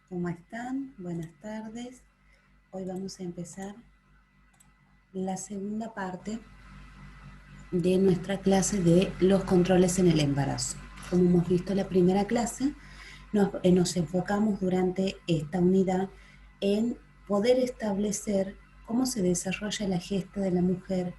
¿Cómo están? Buenas tardes. Hoy vamos a empezar la segunda parte de nuestra clase de los controles en el embarazo. Como hemos visto en la primera clase, nos enfocamos durante esta unidad en poder establecer cómo se desarrolla la gesta de la mujer.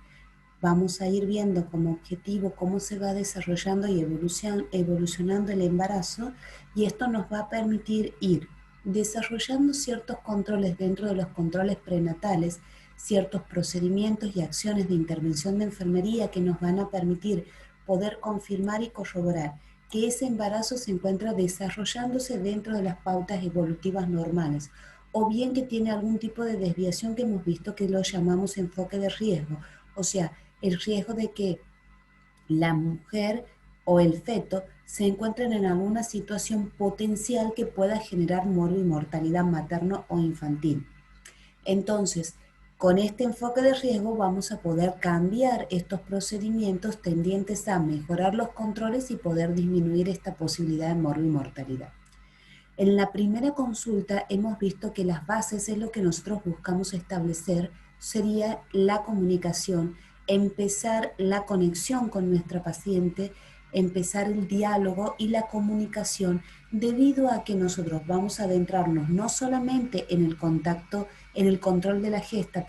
Vamos a ir viendo como objetivo cómo se va desarrollando y evolucionando el embarazo, y esto nos va a permitir ir desarrollando ciertos controles dentro de los controles prenatales, ciertos procedimientos y acciones de intervención de enfermería que nos van a permitir poder confirmar y corroborar que ese embarazo se encuentra desarrollándose dentro de las pautas evolutivas normales, o bien que tiene algún tipo de desviación que hemos visto que lo llamamos enfoque de riesgo, o sea, el riesgo de que la mujer o el feto se encuentren en alguna situación potencial que pueda generar muerte y mortalidad materno o infantil. Entonces, con este enfoque de riesgo vamos a poder cambiar estos procedimientos tendientes a mejorar los controles y poder disminuir esta posibilidad de muerte y mortalidad. En la primera consulta hemos visto que las bases es lo que nosotros buscamos establecer, sería la comunicación, empezar la conexión con nuestra paciente, empezar el diálogo y la comunicación, debido a que nosotros vamos a adentrarnos no solamente en el contacto, en el control de la gesta,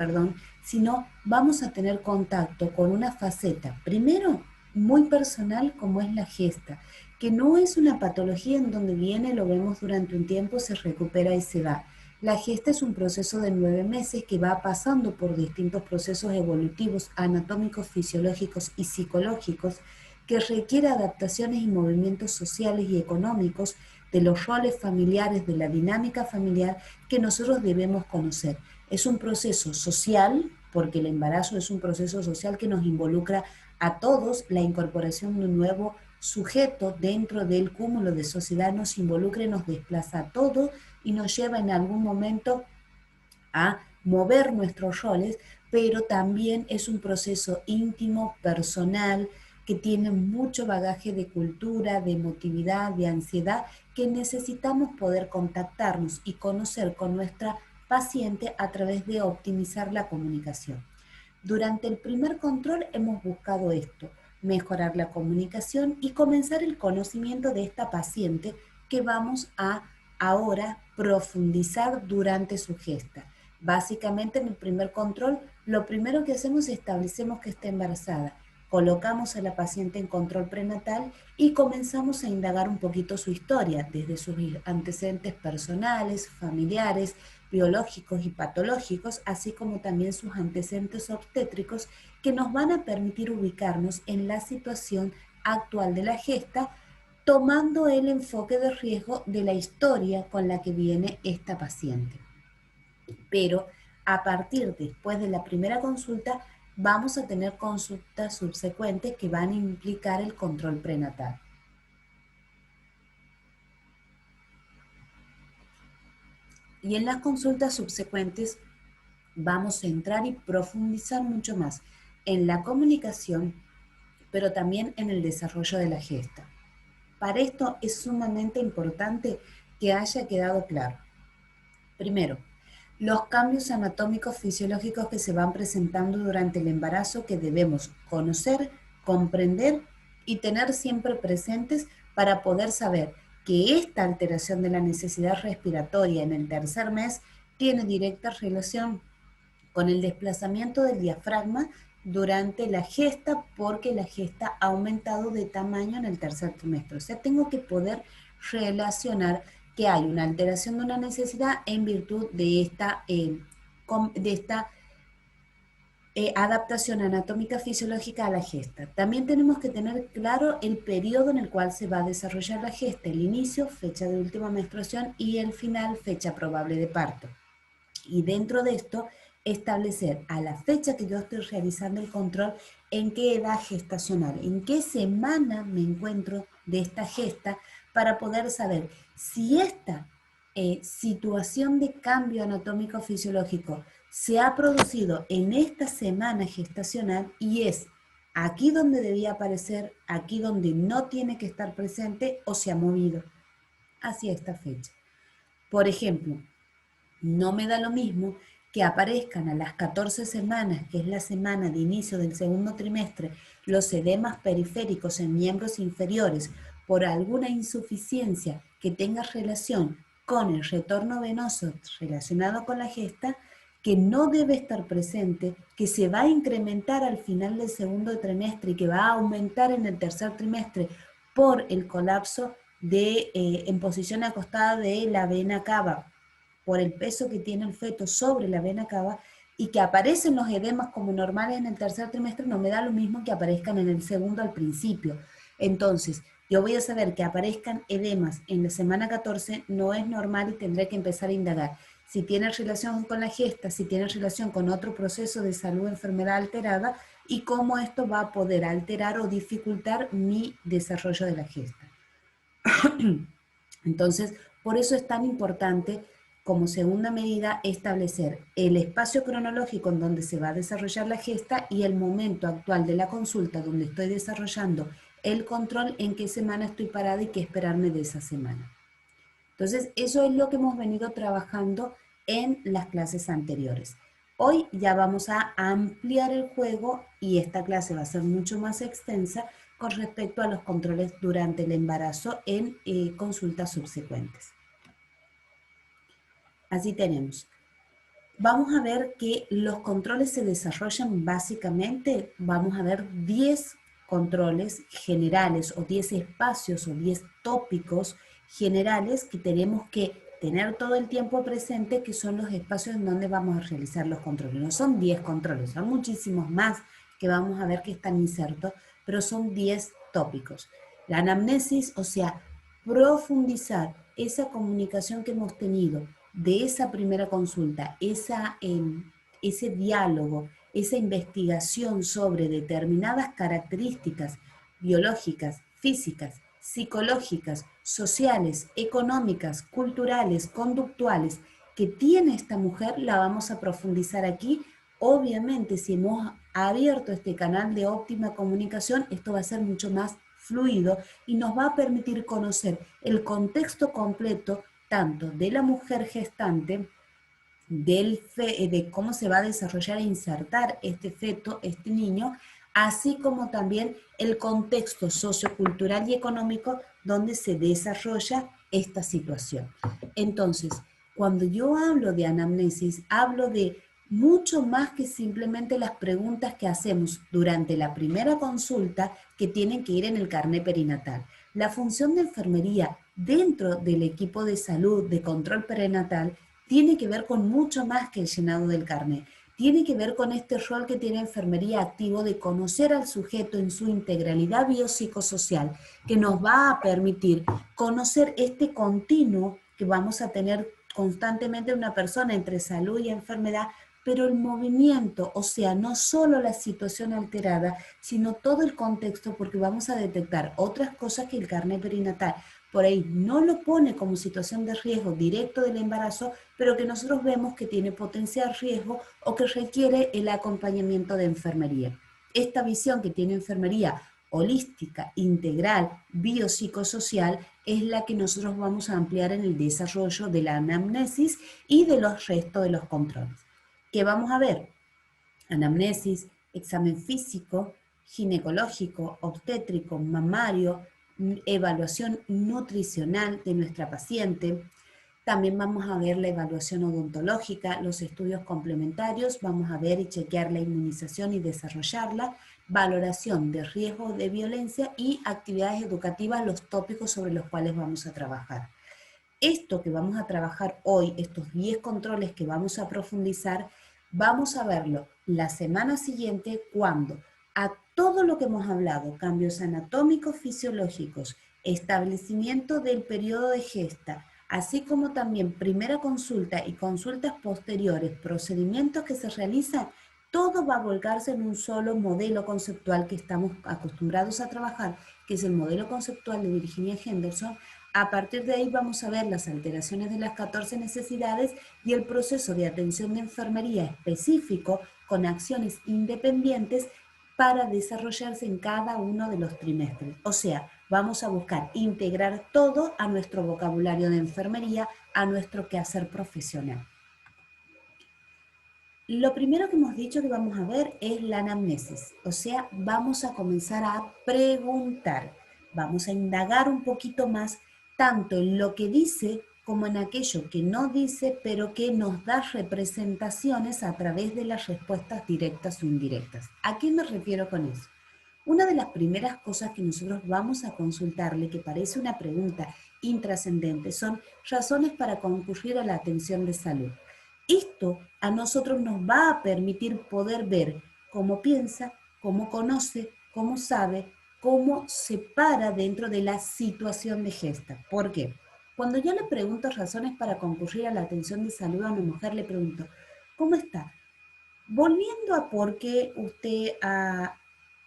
sino vamos a tener contacto con una faceta, primero, muy personal como es la gesta, que no es una patología en donde viene, lo vemos durante un tiempo, se recupera y se va. La gesta es un proceso de 9 meses que va pasando por distintos procesos evolutivos, anatómicos, fisiológicos y psicológicos, que requiere adaptaciones y movimientos sociales y económicos de los roles familiares, de la dinámica familiar que nosotros debemos conocer. Es un proceso social, porque el embarazo es un proceso social que nos involucra a todos. La incorporación de un nuevo sujeto dentro del cúmulo de sociedad nos involucra y nos desplaza a todos y nos lleva en algún momento a mover nuestros roles, pero también es un proceso íntimo, personal, que tiene mucho bagaje de cultura, de emotividad, de ansiedad, que necesitamos poder contactarnos y conocer con nuestra paciente a través de optimizar la comunicación. Durante el primer control hemos buscado esto, mejorar la comunicación y comenzar el conocimiento de esta paciente, que vamos a ahora profundizar durante su gesta. Básicamente en el primer control, lo primero que hacemos es establecemos que está embarazada. Colocamos a la paciente en control prenatal y comenzamos a indagar un poquito su historia, desde sus antecedentes personales, familiares, biológicos y patológicos, así como también sus antecedentes obstétricos, que nos van a permitir ubicarnos en la situación actual de la gesta, tomando el enfoque de riesgo de la historia con la que viene esta paciente. Pero a partir después de la primera consulta, vamos a tener consultas subsecuentes que van a implicar el control prenatal. Y en las consultas subsecuentes vamos a entrar y profundizar mucho más en la comunicación, pero también en el desarrollo de la gesta. Para esto es sumamente importante que haya quedado claro. Primero, los cambios anatómicos fisiológicos que se van presentando durante el embarazo, que debemos conocer, comprender y tener siempre presentes para poder saber que esta alteración de la necesidad respiratoria en el tercer mes tiene directa relación con el desplazamiento del diafragma durante la gesta, porque la gesta ha aumentado de tamaño en el tercer trimestre. O sea, tengo que poder relacionar que hay una alteración de una necesidad en virtud de esta adaptación anatómica fisiológica a la gesta. También tenemos que tener claro el periodo en el cual se va a desarrollar la gesta, el inicio, fecha de última menstruación, y el final, fecha probable de parto. Y dentro de esto, establecer a la fecha que yo estoy realizando el control en qué edad gestacional, en qué semana me encuentro de esta gesta, para poder saber si esta situación de cambio anatómico fisiológico se ha producido en esta semana gestacional y es aquí donde debía aparecer, aquí donde no tiene que estar presente, o se ha movido hacia esta fecha. Por ejemplo, no me da lo mismo que aparezcan a las 14 semanas, que es la semana de inicio del segundo trimestre, los edemas periféricos en miembros inferiores por alguna insuficiencia que tenga relación con el retorno venoso relacionado con la gesta, que no debe estar presente, que se va a incrementar al final del segundo trimestre y que va a aumentar en el tercer trimestre por el colapso en posición acostada de la vena cava, por el peso que tiene el feto sobre la vena cava, y que aparecen los edemas como normales en el tercer trimestre, no me da lo mismo que aparezcan en el segundo al principio. Entonces, yo voy a saber que aparezcan edemas en la semana 14, no es normal y tendré que empezar a indagar si tiene relación con la gesta, si tiene relación con otro proceso de salud o enfermedad alterada, y cómo esto va a poder alterar o dificultar mi desarrollo de la gesta. Entonces, por eso es tan importante, como segunda medida, establecer el espacio cronológico en donde se va a desarrollar la gesta y el momento actual de la consulta donde estoy desarrollando el control, en qué semana estoy parada y qué esperarme de esa semana. Entonces, eso es lo que hemos venido trabajando en las clases anteriores. Hoy ya vamos a ampliar el juego y esta clase va a ser mucho más extensa con respecto a los controles durante el embarazo en consultas subsecuentes. Así tenemos. Vamos a ver que los controles se desarrollan básicamente, vamos a ver 10 controles generales o 10 espacios o 10 tópicos generales que tenemos que tener todo el tiempo presente, que son los espacios en donde vamos a realizar los controles. No son 10 controles, son muchísimos más que vamos a ver que están insertos, pero son 10 tópicos. La anamnesis, o sea, profundizar esa comunicación que hemos tenido de esa primera consulta, ese diálogo, esa investigación sobre determinadas características biológicas, físicas, psicológicas, sociales, económicas, culturales, conductuales que tiene esta mujer, la vamos a profundizar aquí. Obviamente, si hemos abierto este canal de óptima comunicación, esto va a ser mucho más fluido y nos va a permitir conocer el contexto completo tanto de la mujer gestante, de cómo se va a desarrollar e insertar este feto, este niño, así como también el contexto sociocultural y económico donde se desarrolla esta situación. Entonces, cuando yo hablo de anamnesis, hablo de mucho más que simplemente las preguntas que hacemos durante la primera consulta que tienen que ir en el carnet perinatal. La función de enfermería dentro del equipo de salud de control perinatal tiene que ver con mucho más que el llenado del carnet. Tiene que ver con este rol que tiene enfermería activo de conocer al sujeto en su integralidad biopsicosocial, que nos va a permitir conocer este continuo que vamos a tener constantemente una persona entre salud y enfermedad, pero el movimiento, o sea, no solo la situación alterada, sino todo el contexto, porque vamos a detectar otras cosas que el carnet perinatal por ahí no lo pone como situación de riesgo directo del embarazo, pero que nosotros vemos que tiene potencial riesgo o que requiere el acompañamiento de enfermería. Esta visión que tiene enfermería holística, integral, biopsicosocial, es la que nosotros vamos a ampliar en el desarrollo de la anamnesis y de los restos de los controles. ¿Qué vamos a ver? Anamnesis, examen físico, ginecológico, obstétrico, mamario, evaluación nutricional de nuestra paciente. También vamos a ver la evaluación odontológica, los estudios complementarios, vamos a ver y chequear la inmunización y desarrollarla, valoración de riesgo de violencia y actividades educativas, los tópicos sobre los cuales vamos a trabajar. Esto que vamos a trabajar hoy, estos 10 controles que vamos a profundizar, vamos a verlo la semana siguiente cuando a todo lo que hemos hablado, cambios anatómicos, fisiológicos, establecimiento del periodo de gesta, así como también primera consulta y consultas posteriores, procedimientos que se realizan, todo va a volcarse en un solo modelo conceptual que estamos acostumbrados a trabajar, que es el modelo conceptual de Virginia Henderson. A partir de ahí vamos a ver las alteraciones de las 14 necesidades y el proceso de atención de enfermería específico con acciones independientes para desarrollarse en cada uno de los trimestres. O sea, Vamos a buscar integrar todo a nuestro vocabulario de enfermería, a nuestro quehacer profesional. Lo primero que hemos dicho que vamos a ver es la anamnesis, o sea, vamos a comenzar a preguntar, vamos a indagar un poquito más, tanto en lo que dice como en aquello que no dice, pero que nos da representaciones a través de las respuestas directas o indirectas. ¿A qué me refiero con eso? Una de las primeras cosas que nosotros vamos a consultarle, que parece una pregunta intrascendente, son razones para concurrir a la atención de salud. Esto a nosotros nos va a permitir poder ver cómo piensa, cómo conoce, cómo sabe, cómo se para dentro de la situación de gesta. ¿Por qué? Cuando yo le pregunto razones para concurrir a la atención de salud a una mujer, le pregunto, ¿cómo está? Volviendo a por qué usted,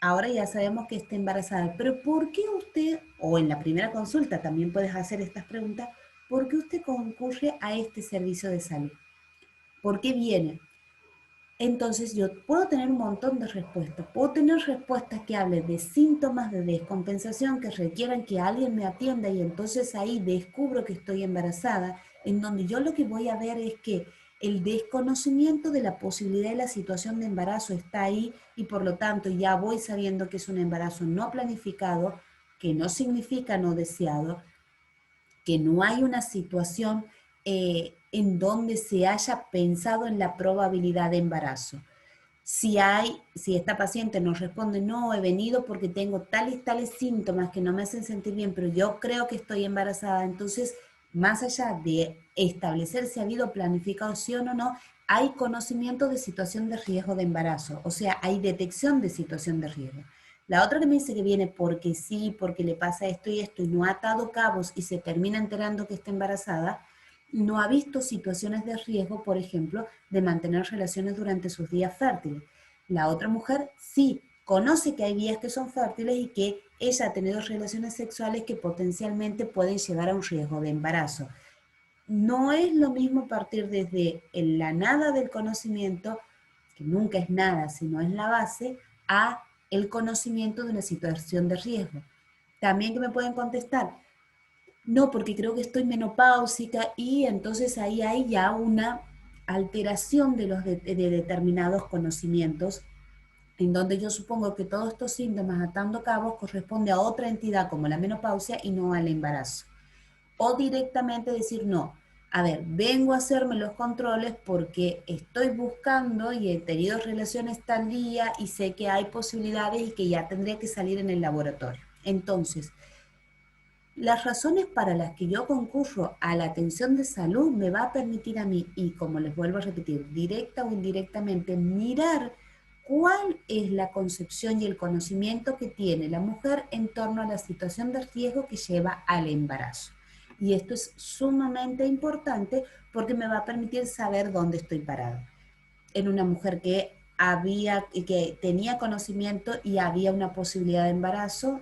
ahora ya sabemos que está embarazada, pero ¿por qué usted, o en la primera consulta también puedes hacer estas preguntas, ¿por qué usted concurre a este servicio de salud? ¿Por qué viene? Entonces yo puedo tener un montón de respuestas. Puedo tener respuestas que hablen de síntomas de descompensación que requieran que alguien me atienda y entonces ahí descubro que estoy embarazada, en donde yo lo que voy a ver es que el desconocimiento de la posibilidad de la situación de embarazo está ahí y por lo tanto ya voy sabiendo que es un embarazo no planificado, que no significa no deseado, que no hay una situación en donde se haya pensado en la probabilidad de embarazo. Si esta paciente nos responde, no, he venido porque tengo tales síntomas que no me hacen sentir bien, pero yo creo que estoy embarazada, entonces, más allá de establecer si ha habido planificación o no, hay conocimiento de situación de riesgo de embarazo, o sea, hay detección de situación de riesgo. La otra que me dice que viene porque sí, porque le pasa esto y no ha atado cabos y se termina enterando que está embarazada, no ha visto situaciones de riesgo, por ejemplo, de mantener relaciones durante sus días fértiles. La otra mujer sí conoce que hay días que son fértiles y que ella ha tenido relaciones sexuales que potencialmente pueden llevar a un riesgo de embarazo. No es lo mismo partir desde la nada del conocimiento, que nunca es nada, sino es la base, a el conocimiento de una situación de riesgo. También que me pueden contestar, no, porque creo que estoy menopáusica y entonces ahí hay ya una alteración de determinados conocimientos, en donde yo supongo que todos estos síntomas atando cabos corresponde a otra entidad como la menopausia y no al embarazo. O directamente decir no. A ver, vengo a hacerme los controles porque estoy buscando y he tenido relaciones tal día y sé que hay posibilidades y que ya tendría que salir en el laboratorio. Entonces, las razones para las que yo concurro a la atención de salud me va a permitir a mí, y como les vuelvo a repetir, directa o indirectamente, mirar cuál es la concepción y el conocimiento que tiene la mujer en torno a la situación de riesgo que lleva al embarazo. Y esto es sumamente importante porque me va a permitir saber dónde estoy parada. En una mujer que tenía conocimiento y había una posibilidad de embarazo,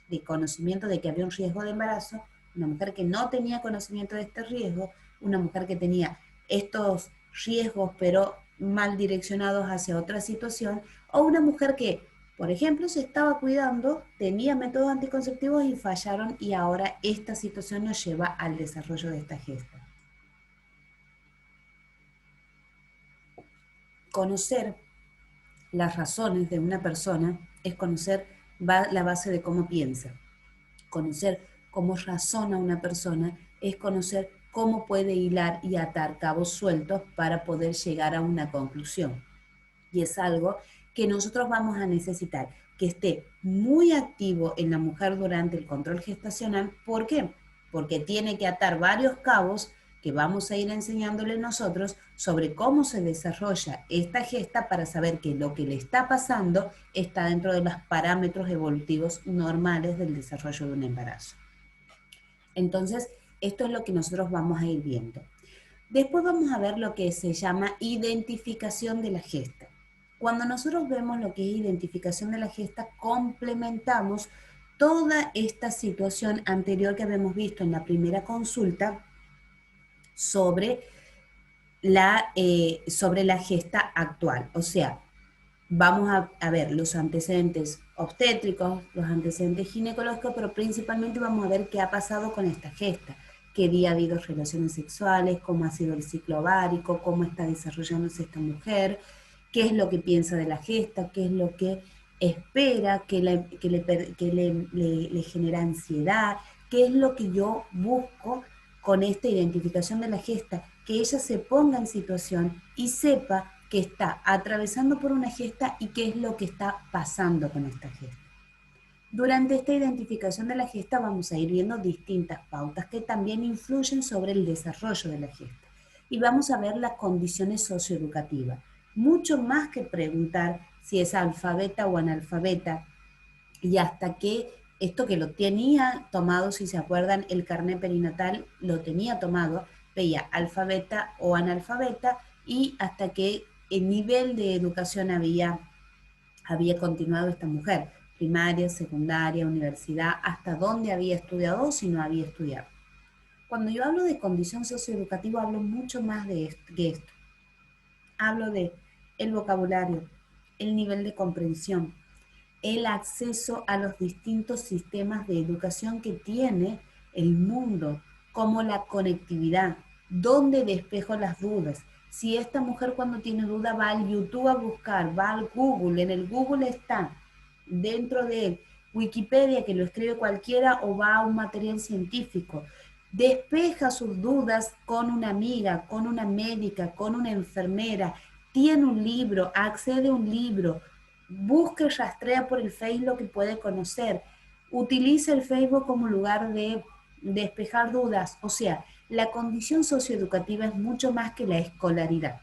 de conocimiento de que había un riesgo de embarazo, una mujer que no tenía conocimiento de este riesgo, una mujer que tenía estos riesgos pero mal direccionados hacia otra situación, o una mujer que, por ejemplo, se estaba cuidando, tenía métodos anticonceptivos y fallaron y ahora esta situación nos lleva al desarrollo de esta gesta. Conocer las razones de una persona es conocer la base de cómo piensa. Conocer cómo razona una persona es conocer cómo puede hilar y atar cabos sueltos para poder llegar a una conclusión. Y es algo que nosotros vamos a necesitar que esté muy activo en la mujer durante el control gestacional. ¿Por qué? Porque tiene que atar varios cabos que vamos a ir enseñándole nosotros sobre cómo se desarrolla esta gesta para saber que lo que le está pasando está dentro de los parámetros evolutivos normales del desarrollo de un embarazo. Entonces, esto es lo que nosotros vamos a ir viendo. Después vamos a ver lo que se llama identificación de la gesta. Cuando nosotros vemos lo que es identificación de la gesta, complementamos toda esta situación anterior que habíamos visto en la primera consulta sobre la gesta actual. O sea, vamos a ver los antecedentes obstétricos, los antecedentes ginecológicos, pero principalmente vamos a ver qué ha pasado con esta gesta, qué día ha habido relaciones sexuales, cómo ha sido el ciclo ovárico, cómo está desarrollándose esta mujer, qué es lo que piensa de la gesta, qué es lo que espera, le genera ansiedad, qué es lo que yo busco con esta identificación de la gesta, que ella se ponga en situación y sepa que está atravesando por una gesta y qué es lo que está pasando con esta gesta. Durante esta identificación de la gesta vamos a ir viendo distintas pautas que también influyen sobre el desarrollo de la gesta. Y vamos a ver las condiciones socioeducativas. Mucho más que preguntar si es alfabeta o analfabeta y hasta que esto que lo tenía tomado, si se acuerdan, el carnet perinatal lo tenía tomado, veía alfabeta o analfabeta y hasta que el nivel de educación había continuado esta mujer, primaria, secundaria, universidad, hasta dónde había estudiado o si no había estudiado. Cuando yo hablo de condición socioeducativa hablo mucho más que esto. Hablo de el vocabulario, el nivel de comprensión, el acceso a los distintos sistemas de educación que tiene el mundo, como la conectividad, dónde despejo las dudas. Si esta mujer cuando tiene duda va al YouTube a buscar, va al Google, en el Google está, dentro de Wikipedia que lo escribe cualquiera o va a un material científico, despeja sus dudas con una amiga, con una médica, con una enfermera, tiene un libro, accede a un libro, busca y rastrea por el Facebook lo que puede conocer, utiliza el Facebook como lugar de despejar dudas, o sea, la condición socioeducativa es mucho más que la escolaridad.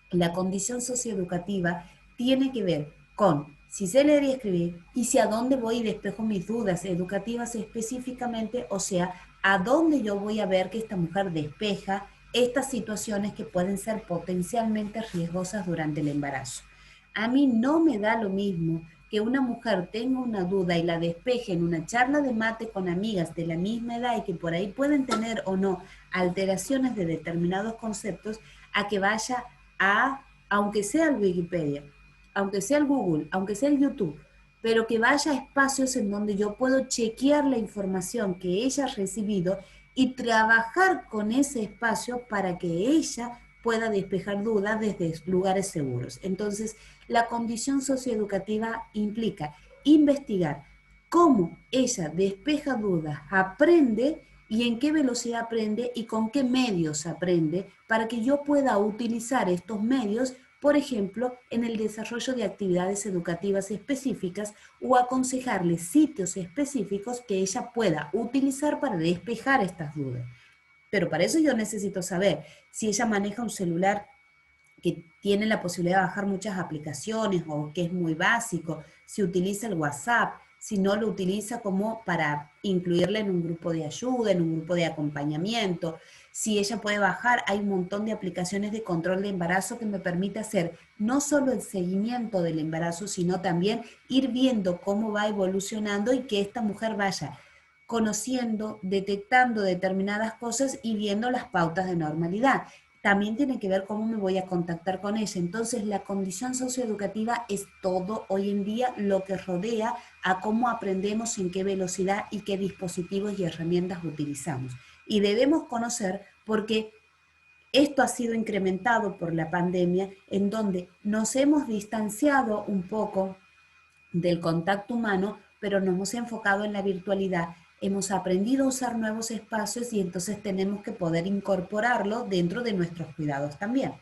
La condición socioeducativa tiene que ver con si sé leer y escribir y si a dónde voy y despejo mis dudas educativas específicamente, o sea, a dónde yo voy a ver que esta mujer despeja estas situaciones que pueden ser potencialmente riesgosas durante el embarazo. A mí no me da lo mismo que una mujer tenga una duda y la despeje en una charla de mate con amigas de la misma edad y que por ahí pueden tener o no alteraciones de determinados conceptos, a que vaya aunque sea el Wikipedia, aunque sea el Google, aunque sea el YouTube, pero que vaya a espacios en donde yo puedo chequear la información que ella ha recibido y trabajar con ese espacio para que ella pueda despejar dudas desde lugares seguros. Entonces, la condición socioeducativa implica investigar cómo ella despeja dudas, aprende y en qué velocidad aprende y con qué medios aprende para que yo pueda utilizar estos medios, por ejemplo, en el desarrollo de actividades educativas específicas o aconsejarle sitios específicos que ella pueda utilizar para despejar estas dudas. Pero para eso yo necesito saber si ella maneja un celular que tiene la posibilidad de bajar muchas aplicaciones o que es muy básico, si utiliza el WhatsApp, si no lo utiliza como para incluirle en un grupo de ayuda, en un grupo de acompañamiento, si ella puede bajar, hay un montón de aplicaciones de control de embarazo que me permite hacer no solo el seguimiento del embarazo, sino también ir viendo cómo va evolucionando y que esta mujer vaya conociendo, detectando determinadas cosas y viendo las pautas de normalidad. También tiene que ver cómo me voy a contactar con ella. Entonces, la condición socioeducativa es todo hoy en día lo que rodea a cómo aprendemos, en qué velocidad y qué dispositivos y herramientas utilizamos. Y debemos conocer porque esto ha sido incrementado por la pandemia, en donde nos hemos distanciado un poco del contacto humano, pero nos hemos enfocado en la virtualidad. Hemos aprendido a usar nuevos espacios y entonces tenemos que poder incorporarlo dentro de nuestros cuidados también.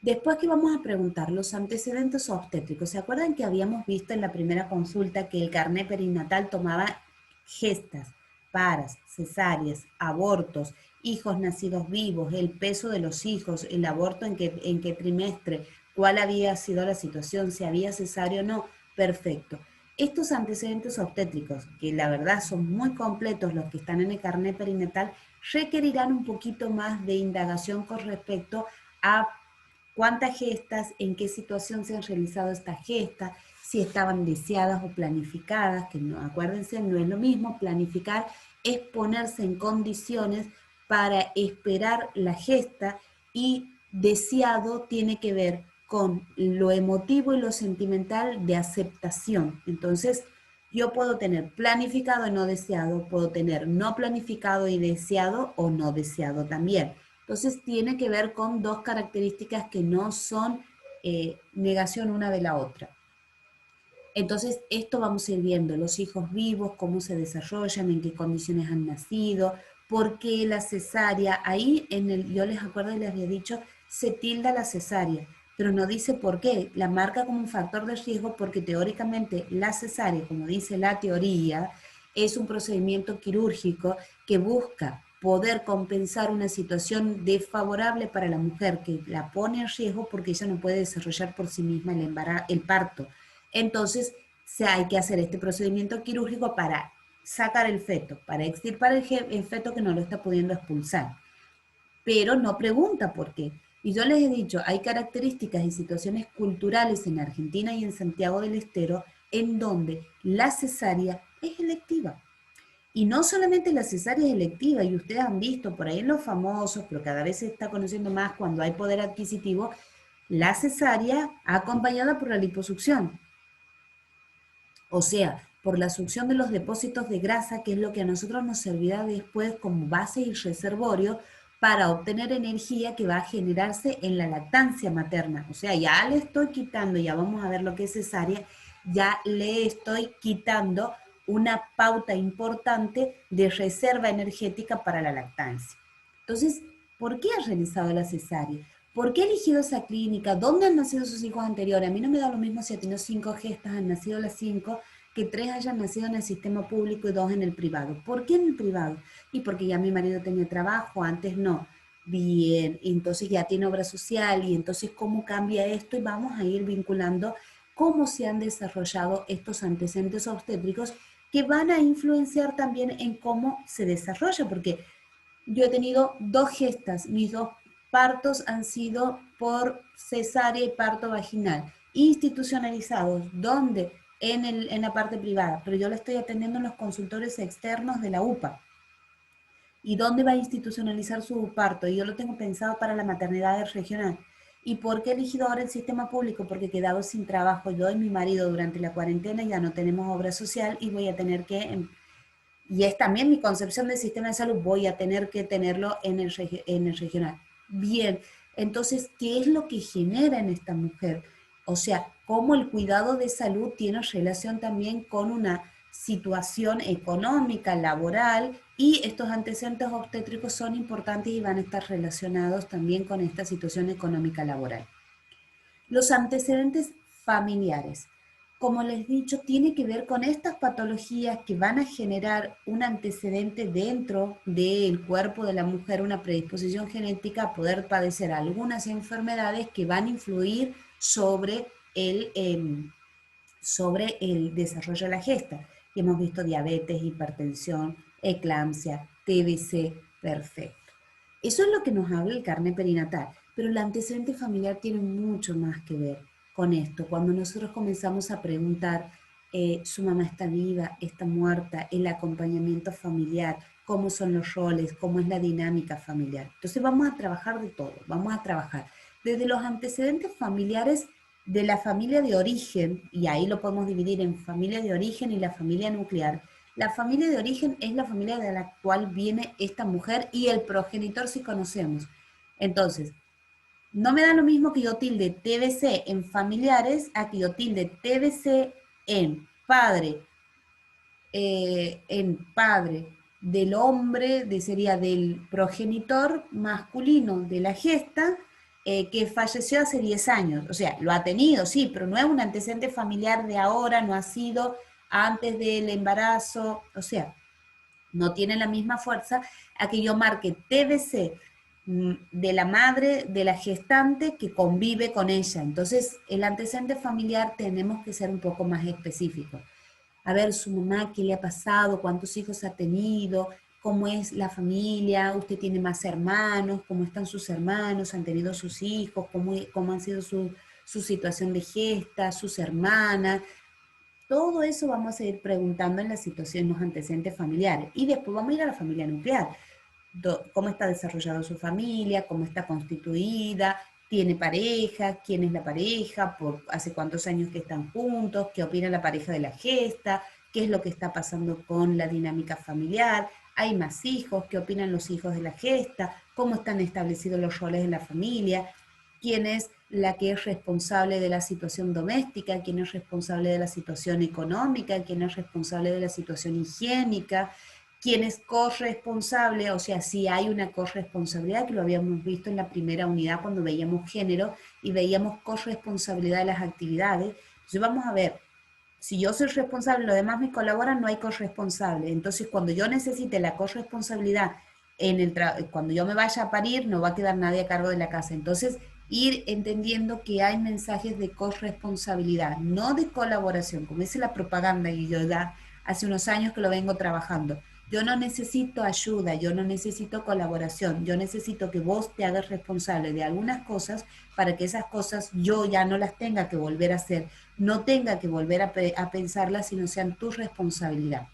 Después que vamos a preguntar los antecedentes obstétricos, ¿se acuerdan que habíamos visto en la primera consulta que el carnet perinatal tomaba gestas, paras, cesáreas, abortos, hijos nacidos vivos, el peso de los hijos, el aborto en qué trimestre, cuál había sido la situación, si había cesárea o no? Perfecto. Estos antecedentes obstétricos, que la verdad son muy completos los que están en el carnet perinatal, requerirán un poquito más de indagación con respecto a cuántas gestas, en qué situación se han realizado estas gestas, si estaban deseadas o planificadas, que no, acuérdense, no es lo mismo. Planificar es ponerse en condiciones para esperar la gesta y deseado tiene que ver con lo emotivo y lo sentimental de aceptación. Entonces, yo puedo tener planificado y no deseado, puedo tener no planificado y deseado o no deseado también. Entonces, tiene que ver con dos características que no son negación una de la otra. Entonces, esto vamos a ir viendo, los hijos vivos, cómo se desarrollan, en qué condiciones han nacido, por qué la cesárea. Ahí, yo les acuerdo y les había dicho, se tilda la cesárea, pero no dice por qué. La marca como un factor de riesgo porque teóricamente la cesárea, como dice la teoría, es un procedimiento quirúrgico que busca poder compensar una situación desfavorable para la mujer que la pone en riesgo porque ella no puede desarrollar por sí misma el parto. Entonces, hay que hacer este procedimiento quirúrgico para sacar el feto, para extirpar el feto que no lo está pudiendo expulsar. Pero no pregunta por qué. Y yo les he dicho, hay características y situaciones culturales en Argentina y en Santiago del Estero en donde la cesárea es electiva. Y no solamente la cesárea es electiva, y ustedes han visto por ahí en los famosos, pero cada vez se está conociendo más cuando hay poder adquisitivo, la cesárea acompañada por la liposucción. O sea, por la succión de los depósitos de grasa, que es lo que a nosotros nos servirá después como base y reservorio para obtener energía que va a generarse en la lactancia materna. O sea, ya le estoy quitando, ya vamos a ver lo que es cesárea, ya le estoy quitando una pauta importante de reserva energética para la lactancia. Entonces, ¿por qué has realizado la cesárea? ¿Por qué ha elegido esa clínica? ¿Dónde han nacido sus hijos anteriores? A mí no me da lo mismo si ha tenido 5 gestas, han nacido las 5, que 3 hayan nacido en el sistema público y 2 en el privado. ¿Por qué en el privado? Y porque ya mi marido tenía trabajo, antes no. Bien, entonces ya tiene obra social y entonces cómo cambia esto y vamos a ir vinculando cómo se han desarrollado estos antecedentes obstétricos que van a influenciar también en cómo se desarrolla, porque yo he tenido 2 gestas, mis 2 partos han sido por cesárea y parto vaginal, institucionalizados, ¿dónde? En la parte privada, pero yo la estoy atendiendo en los consultorios externos de la UPA. ¿Y dónde va a institucionalizar su parto? Y yo lo tengo pensado para la maternidad regional. ¿Y por qué he elegido ahora el sistema público? Porque he quedado sin trabajo yo y mi marido durante la cuarentena, ya no tenemos obra social y voy a tener que, y es también mi concepción del sistema de salud, voy a tener que tenerlo en el regional. Bien, entonces, ¿qué es lo que genera en esta mujer? O sea, cómo el cuidado de salud tiene relación también con una situación económica, laboral, y estos antecedentes obstétricos son importantes y van a estar relacionados también con esta situación económica laboral. Los antecedentes familiares, como les he dicho, tiene que ver con estas patologías que van a generar un antecedente dentro del cuerpo de la mujer, una predisposición genética a poder padecer algunas enfermedades que van a influir sobre el desarrollo de la gesta. Y hemos visto diabetes, hipertensión, eclampsia, TBC, perfecto. Eso es lo que nos habla el carnet perinatal, pero el antecedente familiar tiene mucho más que ver con esto. Cuando nosotros comenzamos a preguntar, su mamá está viva, está muerta, el acompañamiento familiar, cómo son los roles, cómo es la dinámica familiar. Entonces vamos a trabajar de todo, vamos a trabajar desde los antecedentes familiares de la familia de origen, y ahí lo podemos dividir en familia de origen y la familia nuclear. La familia de origen es la familia de la cual viene esta mujer y el progenitor si conocemos. Entonces, no me da lo mismo que yo tilde TBC en familiares a que yo tilde TBC en padre del hombre, sería del progenitor masculino de la gesta, que falleció hace 10 años. O sea, lo ha tenido, sí, pero no es un antecedente familiar de ahora, no ha sido antes del embarazo, o sea, no tiene la misma fuerza a que yo marque TBC de la madre de la gestante que convive con ella. Entonces, el antecedente familiar tenemos que ser un poco más específicos. A ver, su mamá, qué le ha pasado, cuántos hijos ha tenido, cómo es la familia, usted tiene más hermanos, cómo están sus hermanos, han tenido sus hijos, cómo han sido su situación de gesta, sus hermanas. Todo eso vamos a ir preguntando en la situación, en los antecedentes familiares. Y después vamos a ir a la familia nuclear. Cómo está desarrollada su familia, cómo está constituida, tiene pareja, quién es la pareja, por hace cuántos años que están juntos, qué opina la pareja de la gesta, qué es lo que está pasando con la dinámica familiar, hay más hijos, qué opinan los hijos de la gesta, cómo están establecidos los roles en la familia, quién es la que es responsable de la situación doméstica, quién es responsable de la situación económica, quién es responsable de la situación higiénica, quién es corresponsable, o sea, si hay una corresponsabilidad, que lo habíamos visto en la primera unidad cuando veíamos género y veíamos corresponsabilidad de las actividades. Entonces vamos a ver, si yo soy responsable, los demás me colaboran, no hay corresponsable. Entonces, cuando yo necesite la corresponsabilidad, cuando yo me vaya a parir, no va a quedar nadie a cargo de la casa. Entonces, ir entendiendo que hay mensajes de corresponsabilidad, no de colaboración, como dice la propaganda, y yo ya hace unos años que lo vengo trabajando. Yo no necesito ayuda, yo no necesito colaboración, yo necesito que vos te hagas responsable de algunas cosas para que esas cosas yo ya no las tenga que volver a hacer, no tenga que volver a pensarlas, sino sean tu responsabilidad.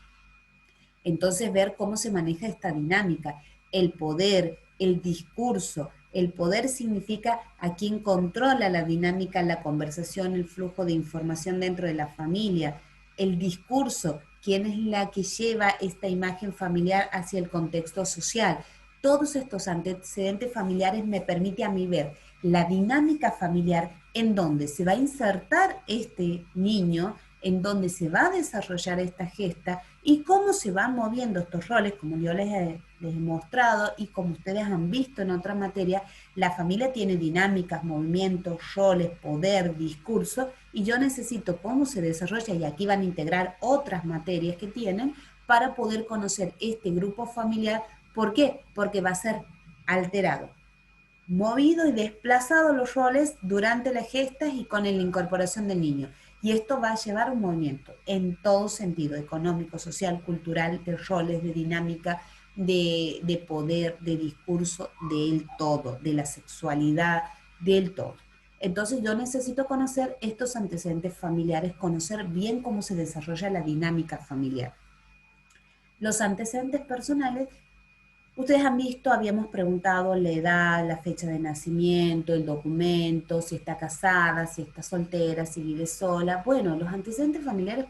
Entonces, ver cómo se maneja esta dinámica, el poder, el discurso. El poder significa a quien controla la dinámica, la conversación, el flujo de información dentro de la familia. El discurso, quién es la que lleva esta imagen familiar hacia el contexto social. Todos estos antecedentes familiares me permiten a mí ver la dinámica familiar en donde se va a insertar este niño, en donde se va a desarrollar esta gesta y cómo se van moviendo estos roles, como yo les he mostrado y como ustedes han visto en otra materia, la familia tiene dinámicas, movimientos, roles, poder, discurso, y yo necesito cómo se desarrolla, y aquí van a integrar otras materias que tienen para poder conocer este grupo familiar. ¿Por qué? Porque va a ser alterado, movido y desplazado los roles durante las gestas y con la incorporación del niño. Y esto va a llevar un movimiento en todo sentido, económico, social, cultural, de roles, de dinámica, de poder, de discurso, del todo, de la sexualidad, del todo. Entonces yo necesito conocer estos antecedentes familiares, conocer bien cómo se desarrolla la dinámica familiar. Los antecedentes personales, ustedes han visto, habíamos preguntado la edad, la fecha de nacimiento, el documento, si está casada, si está soltera, si vive sola. Bueno, los antecedentes familiares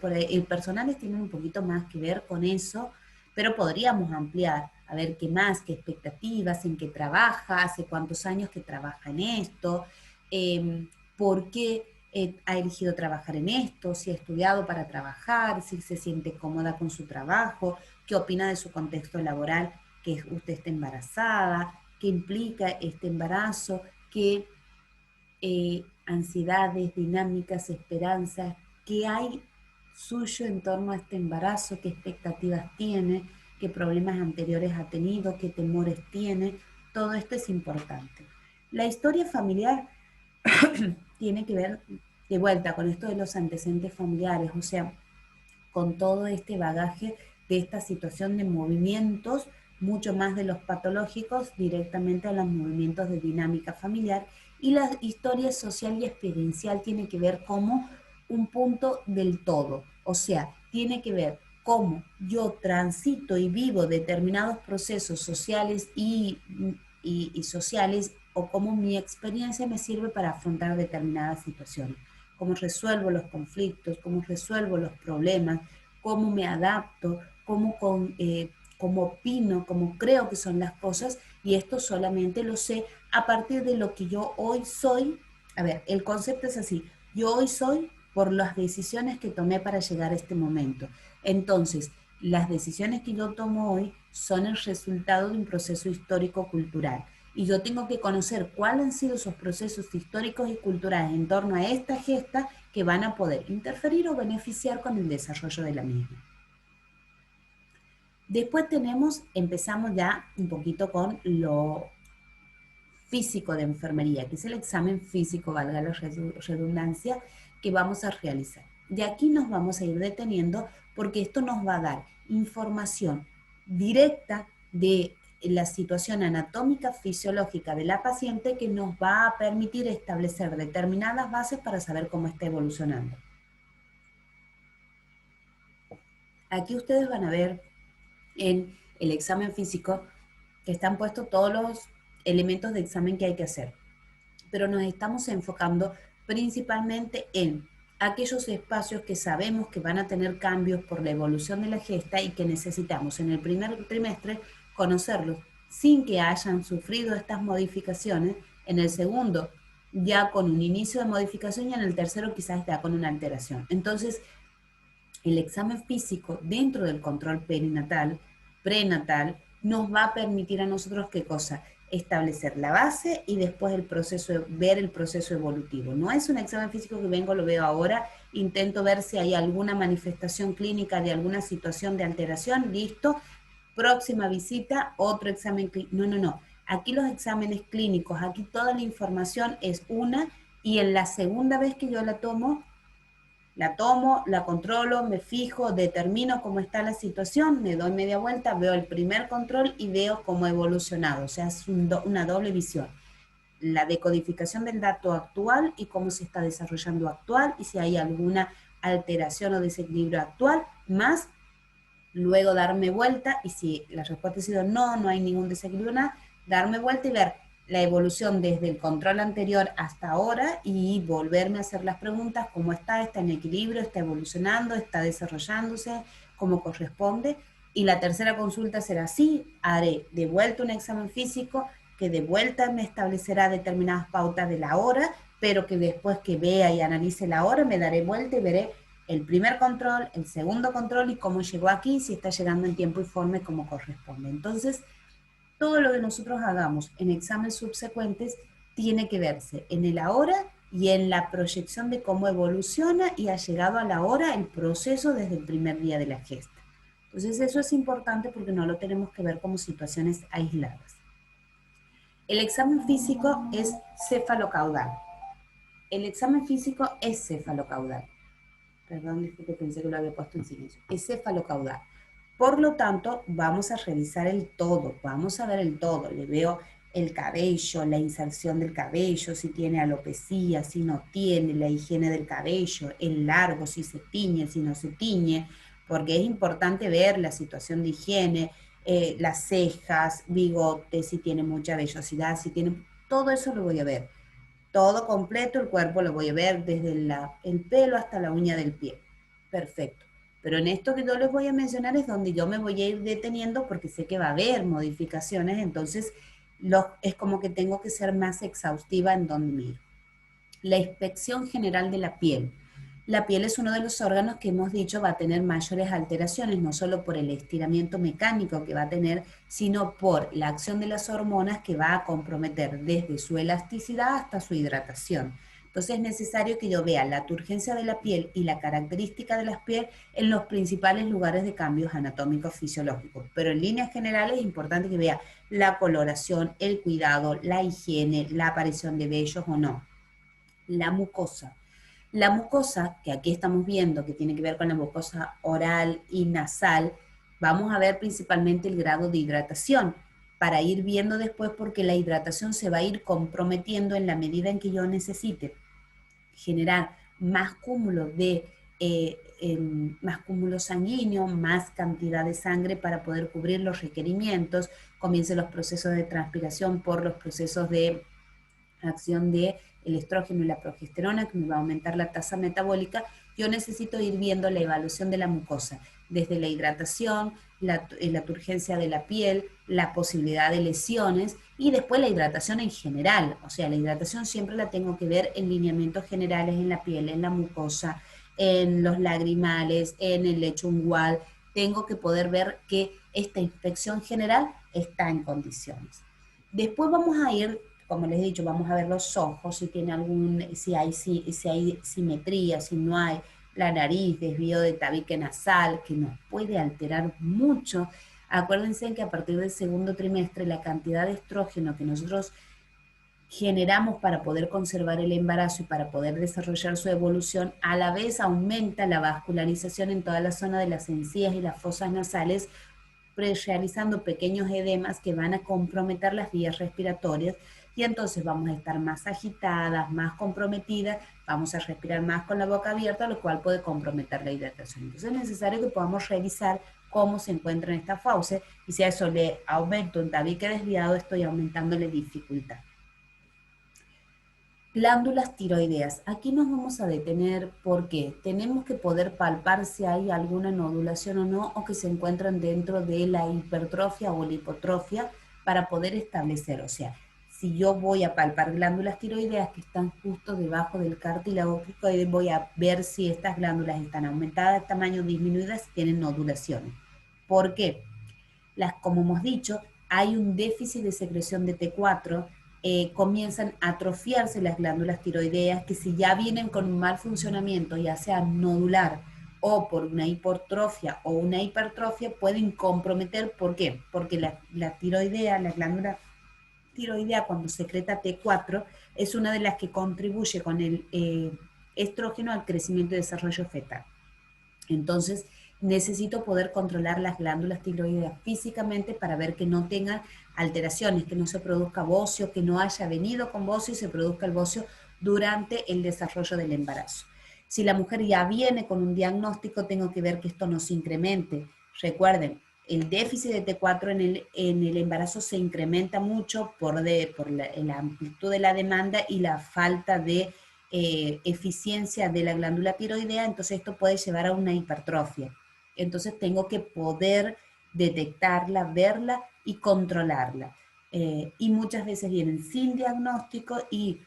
personales tienen un poquito más que ver con eso, pero podríamos ampliar, a ver qué más, qué expectativas, en qué trabaja, hace cuántos años que trabaja en esto, por qué ha elegido trabajar en esto, si ha estudiado para trabajar, si se siente cómoda con su trabajo, qué opina de su contexto laboral, que usted esté embarazada, qué implica este embarazo, qué ansiedades, dinámicas, esperanzas, qué hay suyo en torno a este embarazo, qué expectativas tiene, qué problemas anteriores ha tenido, qué temores tiene. Todo esto es importante. La historia familiar tiene que ver de vuelta con esto de los antecedentes familiares, o sea, con todo este bagaje de esta situación de movimientos, mucho más de los patológicos, directamente a los movimientos de dinámica familiar. Y la historia social y experiencial tiene que ver como un punto del todo, o sea, tiene que ver cómo yo transito y vivo determinados procesos sociales y sociales, o cómo mi experiencia me sirve para afrontar determinadas situaciones, cómo resuelvo los conflictos, cómo resuelvo los problemas, cómo me adapto, cómo opino, cómo creo que son las cosas, y esto solamente lo sé a partir de lo que yo hoy soy. A ver, el concepto es así: yo hoy soy por las decisiones que tomé para llegar a este momento. Entonces, las decisiones que yo tomo hoy son el resultado de un proceso histórico-cultural. Y yo tengo que conocer cuáles han sido esos procesos históricos y culturales en torno a esta gesta que van a poder interferir o beneficiar con el desarrollo de la misma. Después empezamos ya un poquito con lo físico de enfermería, que es el examen físico, valga la redundancia, que vamos a realizar. De aquí nos vamos a ir deteniendo porque esto nos va a dar información directa de la situación anatómica fisiológica de la paciente, que nos va a permitir establecer determinadas bases para saber cómo está evolucionando. Aquí ustedes van a ver en el examen físico que están puestos todos los elementos de examen que hay que hacer. pero nos estamos enfocando principalmente en aquellos espacios que sabemos que van a tener cambios por la evolución de la gesta y que necesitamos en el primer trimestre conocerlos sin que hayan sufrido estas modificaciones, en el segundo ya con un inicio de modificación y en el tercero quizás ya con una alteración. Entonces, el examen físico dentro del control perinatal, prenatal, nos va a permitir a nosotros qué cosa, establecer la base y después el proceso, ver el proceso evolutivo. No es un examen físico que vengo, lo veo ahora, intento ver si hay alguna manifestación clínica de alguna situación de alteración, listo, próxima visita, otro examen clínico. No, no, no. Aquí los exámenes clínicos, aquí toda la información es una y en la segunda vez que yo la tomo, la controlo, me fijo, determino cómo está la situación, me doy media vuelta, veo el primer control y veo cómo ha evolucionado. O sea, es una doble visión. La decodificación del dato actual y cómo se está desarrollando actual y si hay alguna alteración o desequilibrio actual, más luego darme vuelta y si la respuesta ha sido no, no hay ningún desequilibrio, nada, darme vuelta y ver la evolución desde el control anterior hasta ahora y volverme a hacer las preguntas, cómo está en equilibrio, está evolucionando, está desarrollándose, cómo corresponde. Y la tercera consulta será así, haré de vuelta un examen físico que de vuelta me establecerá determinadas pautas de la hora, pero que después que vea y analice la hora me daré vuelta y veré el primer control, el segundo control y cómo llegó aquí, si está llegando en tiempo y forma y como corresponde. Entonces, todo lo que nosotros hagamos en exámenes subsecuentes tiene que verse en el ahora y en la proyección de cómo evoluciona y ha llegado a la hora el proceso desde el primer día de la gesta. Entonces eso es importante porque no lo tenemos que ver como situaciones aisladas. El examen físico es cefalocaudal. El examen físico es cefalocaudal. Perdón, disculpe, pensé que lo había puesto en silencio. Es cefalocaudal. Por lo tanto, vamos a revisar el todo, vamos a ver el todo. Le veo el cabello, la inserción del cabello, si tiene alopecia, si no tiene, la higiene del cabello, el largo, si se tiñe, si no se tiñe, porque es importante ver la situación de higiene, las cejas, bigotes, si tiene mucha vellosidad, si tiene... Todo eso lo voy a ver. Todo completo, el cuerpo lo voy a ver desde el pelo hasta la uña del pie. Perfecto. Pero en esto que yo les voy a mencionar es donde yo me voy a ir deteniendo porque sé que va a haber modificaciones, entonces es como que tengo que ser más exhaustiva en donde miro. La inspección general de la piel. La piel es uno de los órganos que hemos dicho va a tener mayores alteraciones, no solo por el estiramiento mecánico que va a tener, sino por la acción de las hormonas que va a comprometer desde su elasticidad hasta su hidratación. Entonces es necesario que yo vea la turgencia de la piel y la característica de la piel en los principales lugares de cambios anatómicos fisiológicos. Pero en líneas generales es importante que vea la coloración, el cuidado, la higiene, la aparición de vellos o no. La mucosa. La mucosa, que aquí estamos viendo que tiene que ver con la mucosa oral y nasal, vamos a ver principalmente el grado de hidratación para ir viendo después porque la hidratación se va a ir comprometiendo en la medida en que yo necesite generar más cúmulo de más cúmulo sanguíneo, más cantidad de sangre para poder cubrir los requerimientos, comiencen los procesos de transpiración por los procesos de acción de el estrógeno y la progesterona, que me va a aumentar la tasa metabólica, yo necesito ir viendo la evaluación de la mucosa, desde la hidratación, la turgencia de la piel, la posibilidad de lesiones y después la hidratación en general. O sea, la hidratación siempre la tengo que ver en lineamientos generales en la piel, en la mucosa, en los lagrimales, en el lecho ungual. Tengo que poder ver que esta inspección general está en condiciones. Después vamos a ir, como les he dicho, vamos a ver los ojos, si hay simetría, si no hay, la nariz, desvío de tabique nasal, que nos puede alterar mucho. Acuérdense que a partir del segundo trimestre la cantidad de estrógeno que nosotros generamos para poder conservar el embarazo y para poder desarrollar su evolución, a la vez aumenta la vascularización en toda la zona de las encías y las fosas nasales, realizando pequeños edemas que van a comprometer las vías respiratorias y entonces vamos a estar más agitadas, más comprometidas, vamos a respirar más con la boca abierta, lo cual puede comprometer la hidratación. Entonces es necesario que podamos revisar cómo se encuentra en esta fauce y si a eso le aumento un tabique desviado, estoy aumentando la dificultad. Glándulas tiroideas. Aquí nos vamos a detener porque tenemos que poder palpar si hay alguna nodulación o no, o que se encuentran dentro de la hipertrofia o la hipotrofia para poder establecer. O sea, si yo voy a palpar glándulas tiroideas que están justo debajo del cartílago cricoide, voy a ver si estas glándulas están aumentadas de tamaño, disminuidas, si tienen nodulaciones. ¿Por qué? Como hemos dicho, hay un déficit de secreción de T4, comienzan a atrofiarse las glándulas tiroideas que si ya vienen con un mal funcionamiento, ya sea nodular o por una hipertrofia o una hipertrofia, pueden comprometer. ¿Por qué? Porque la tiroidea, la glándula tiroidea cuando secreta T4 es una de las que contribuye con el estrógeno al crecimiento y desarrollo fetal. Entonces, necesito poder controlar las glándulas tiroideas físicamente para ver que no tengan alteraciones, que no se produzca bocio, que no haya venido con bocio y se produzca el bocio durante el desarrollo del embarazo. Si la mujer ya viene con un diagnóstico, tengo que ver que esto no se incremente. Recuerden, el déficit de T4 en el embarazo se incrementa mucho por la amplitud de la demanda y la falta de eficiencia de la glándula tiroidea, entonces esto puede llevar a una hipertrofia. Entonces tengo que poder detectarla, verla y controlarla. Y muchas veces vienen sin diagnóstico y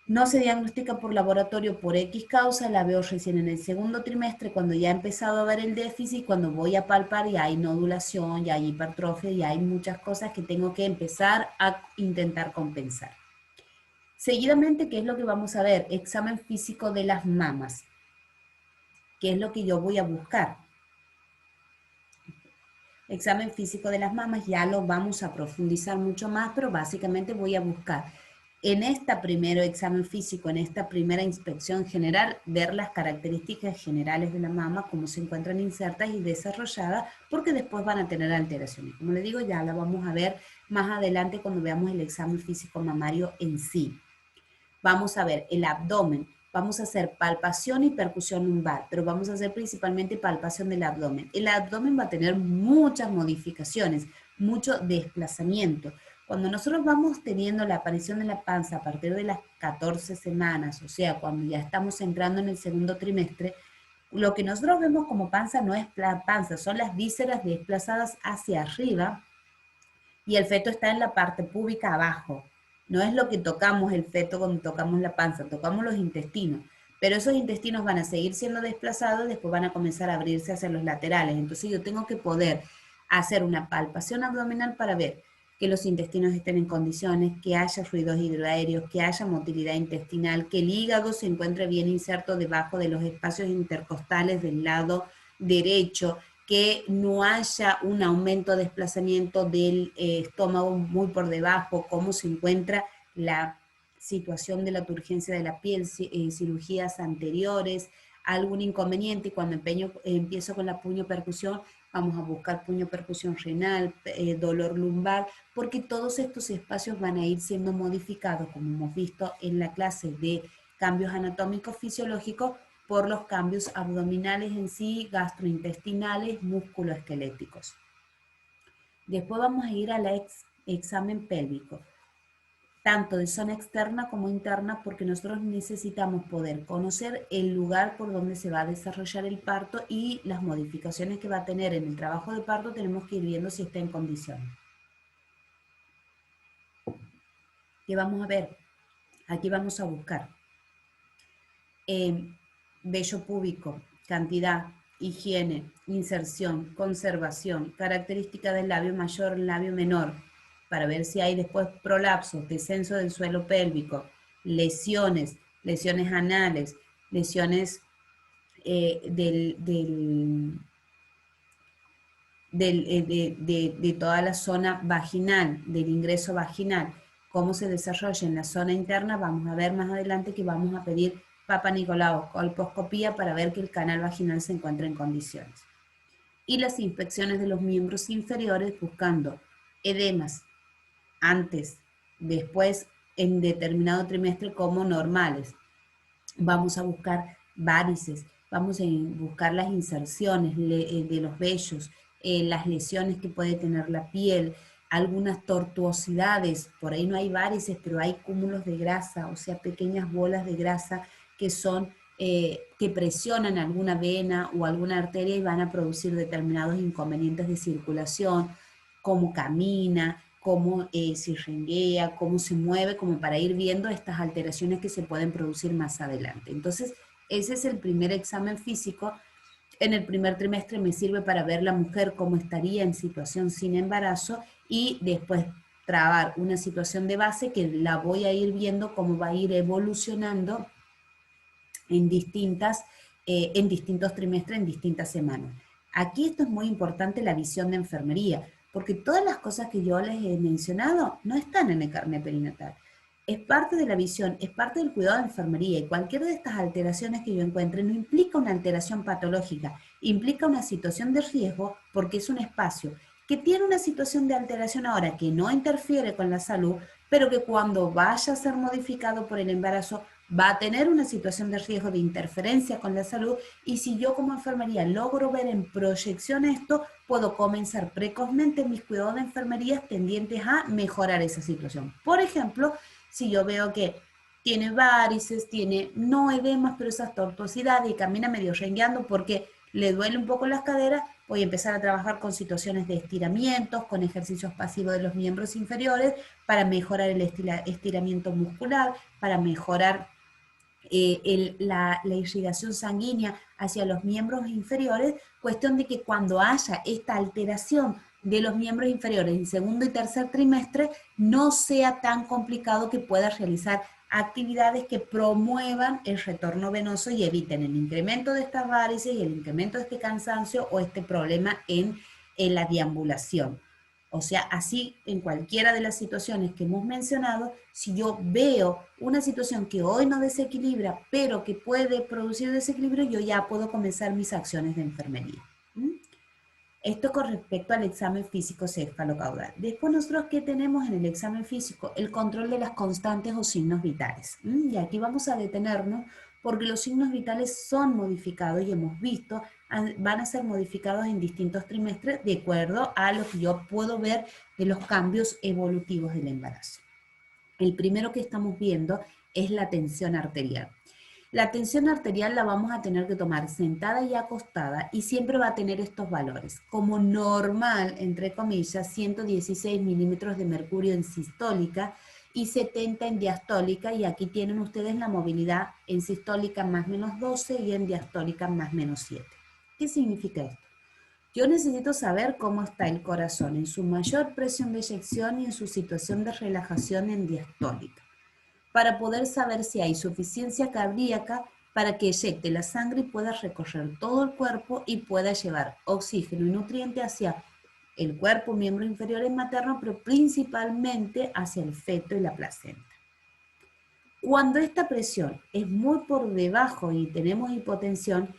no se diagnostica por laboratorio por X causa, la veo recién en el segundo trimestre, cuando ya he empezado a ver el déficit, cuando voy a palpar y hay nodulación, ya hay hipertrofia, y hay muchas cosas que tengo que empezar a intentar compensar. Seguidamente, ¿qué es lo que vamos a ver? Examen físico de las mamas. ¿Qué es lo que yo voy a buscar? Examen físico de las mamas, ya lo vamos a profundizar mucho más, pero básicamente voy a buscar en este primero examen físico, en esta primera inspección general, ver las características generales de la mama, cómo se encuentran insertas y desarrolladas, porque después van a tener alteraciones. Como les digo, ya la vamos a ver más adelante cuando veamos el examen físico mamario en sí. Vamos a ver el abdomen, vamos a hacer palpación y percusión lumbar, pero vamos a hacer principalmente palpación del abdomen. El abdomen va a tener muchas modificaciones, mucho desplazamiento. Cuando nosotros vamos teniendo la aparición de la panza a partir de las 14 semanas, o sea, cuando ya estamos entrando en el segundo trimestre, lo que nosotros vemos como panza no es la panza, son las vísceras desplazadas hacia arriba y el feto está en la parte púbica abajo. No es lo que tocamos el feto cuando tocamos la panza, tocamos los intestinos. Pero esos intestinos van a seguir siendo desplazados y después van a comenzar a abrirse hacia los laterales. Entonces yo tengo que poder hacer una palpación abdominal para ver que los intestinos estén en condiciones, que haya fluidos hidroaéreos, que haya motilidad intestinal, que el hígado se encuentre bien inserto debajo de los espacios intercostales del lado derecho, que no haya un aumento de desplazamiento del estómago muy por debajo, cómo se encuentra la situación de la turgencia de la piel, cirugías anteriores, algún inconveniente. Y cuando empiezo con la puño-percusión, vamos a buscar puño-percusión renal, dolor lumbar, porque todos estos espacios van a ir siendo modificados, como hemos visto en la clase de cambios anatómicos fisiológicos, por los cambios abdominales en sí, gastrointestinales, musculoesqueléticos. Después vamos a ir al examen pélvico, tanto de zona externa como interna, porque nosotros necesitamos poder conocer el lugar por donde se va a desarrollar el parto y las modificaciones que va a tener en el trabajo de parto. Tenemos que ir viendo si está en condiciones. ¿Qué vamos a ver? Aquí vamos a buscar vello púbico, cantidad, higiene, inserción, conservación, característica del labio mayor, labio menor, para ver si hay después prolapsos, descenso del suelo pélvico, lesiones, lesiones anales, lesiones de toda la zona vaginal, del ingreso vaginal. Cómo se desarrolla en la zona interna, vamos a ver más adelante que vamos a pedir Papa Nicolau, colposcopía, para ver que el canal vaginal se encuentra en condiciones. Y las inspecciones de los miembros inferiores buscando edemas antes, después, en determinado trimestre como normales. Vamos a buscar varices, vamos a buscar las inserciones de los vellos, las lesiones que puede tener la piel. algunas tortuosidades, por ahí no hay varices, pero hay cúmulos de grasa, o sea, pequeñas bolas de grasa que son, que presionan alguna vena o alguna arteria y van a producir determinados inconvenientes de circulación, cómo camina, cómo se renguea, cómo se mueve, como para ir viendo estas alteraciones que se pueden producir más adelante. Entonces, ese es el primer examen físico. En el primer trimestre me sirve para ver la mujer cómo estaría en situación sin embarazo y después trabar una situación de base que la voy a ir viendo cómo va a ir evolucionando en en distintos trimestres, en distintas semanas. Aquí esto es muy importante, la visión de enfermería, porque todas las cosas que yo les he mencionado no están en el carnet perinatal. Es parte de la visión, es parte del cuidado de enfermería y cualquier de estas alteraciones que yo encuentre no implica una alteración patológica, implica una situación de riesgo porque es un espacio que tiene una situación de alteración ahora que no interfiere con la salud, pero que cuando vaya a ser modificado por el embarazo va a tener una situación de riesgo de interferencia con la salud y si yo como enfermería logro ver en proyección esto, puedo comenzar precozmente mis cuidados de enfermería tendientes a mejorar esa situación. Por ejemplo, si yo veo que tiene varices, tiene no edemas, pero esas tortuosidades y camina medio rengueando porque le duele un poco las caderas, voy a empezar a trabajar con situaciones de estiramientos, con ejercicios pasivos de los miembros inferiores para mejorar el estiramiento muscular, para mejorar la irrigación sanguínea hacia los miembros inferiores, cuestión de que cuando haya esta alteración de los miembros inferiores en segundo y tercer trimestre, no sea tan complicado que pueda realizar actividades que promuevan el retorno venoso y eviten el incremento de estas varices y el incremento de este cansancio o este problema en la deambulación. O sea, así en cualquiera de las situaciones que hemos mencionado, si yo veo una situación que hoy no desequilibra, pero que puede producir desequilibrio, yo ya puedo comenzar mis acciones de enfermería. ¿Mm? Esto con respecto al examen físico cefalocaudal. Después nosotros, ¿qué tenemos en el examen físico? El control de las constantes o signos vitales. Y aquí vamos a detenernos porque los signos vitales son modificados y hemos visto, van a ser modificados en distintos trimestres de acuerdo a lo que yo puedo ver de los cambios evolutivos del embarazo. El primero que estamos viendo es la tensión arterial. La tensión arterial la vamos a tener que tomar sentada y acostada y siempre va a tener estos valores. Como normal, entre comillas, 116 milímetros de mercurio en sistólica y 70 en diastólica, y aquí tienen ustedes la movilidad en sistólica más menos 12 y en diastólica más menos 7. ¿Qué significa esto? Yo necesito saber cómo está el corazón en su mayor presión de eyección y en su situación de relajación en diastólica, para poder saber si hay suficiencia cardíaca para que eyecte la sangre y pueda recorrer todo el cuerpo y pueda llevar oxígeno y nutriente hacia el cuerpo, miembro inferior y materno, pero principalmente hacia el feto y la placenta. Cuando esta presión es muy por debajo y tenemos hipotensión,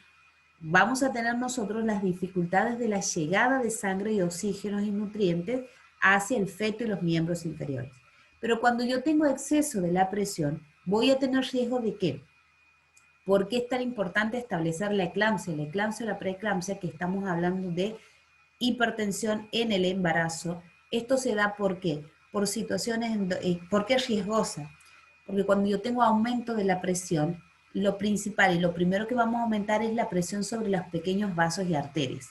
vamos a tener nosotros las dificultades de la llegada de sangre y oxígenos y nutrientes hacia el feto y los miembros inferiores. Pero cuando yo tengo exceso de la presión, voy a tener riesgo de ¿qué? ¿Por qué es tan importante establecer la eclampsia? La eclampsia o la preeclampsia, que estamos hablando de hipertensión en el embarazo. Esto se da ¿por qué? Por situaciones, ¿por qué es riesgosa? Porque cuando yo tengo aumento de la presión, lo principal y lo primero que vamos a aumentar es la presión sobre los pequeños vasos y arterias.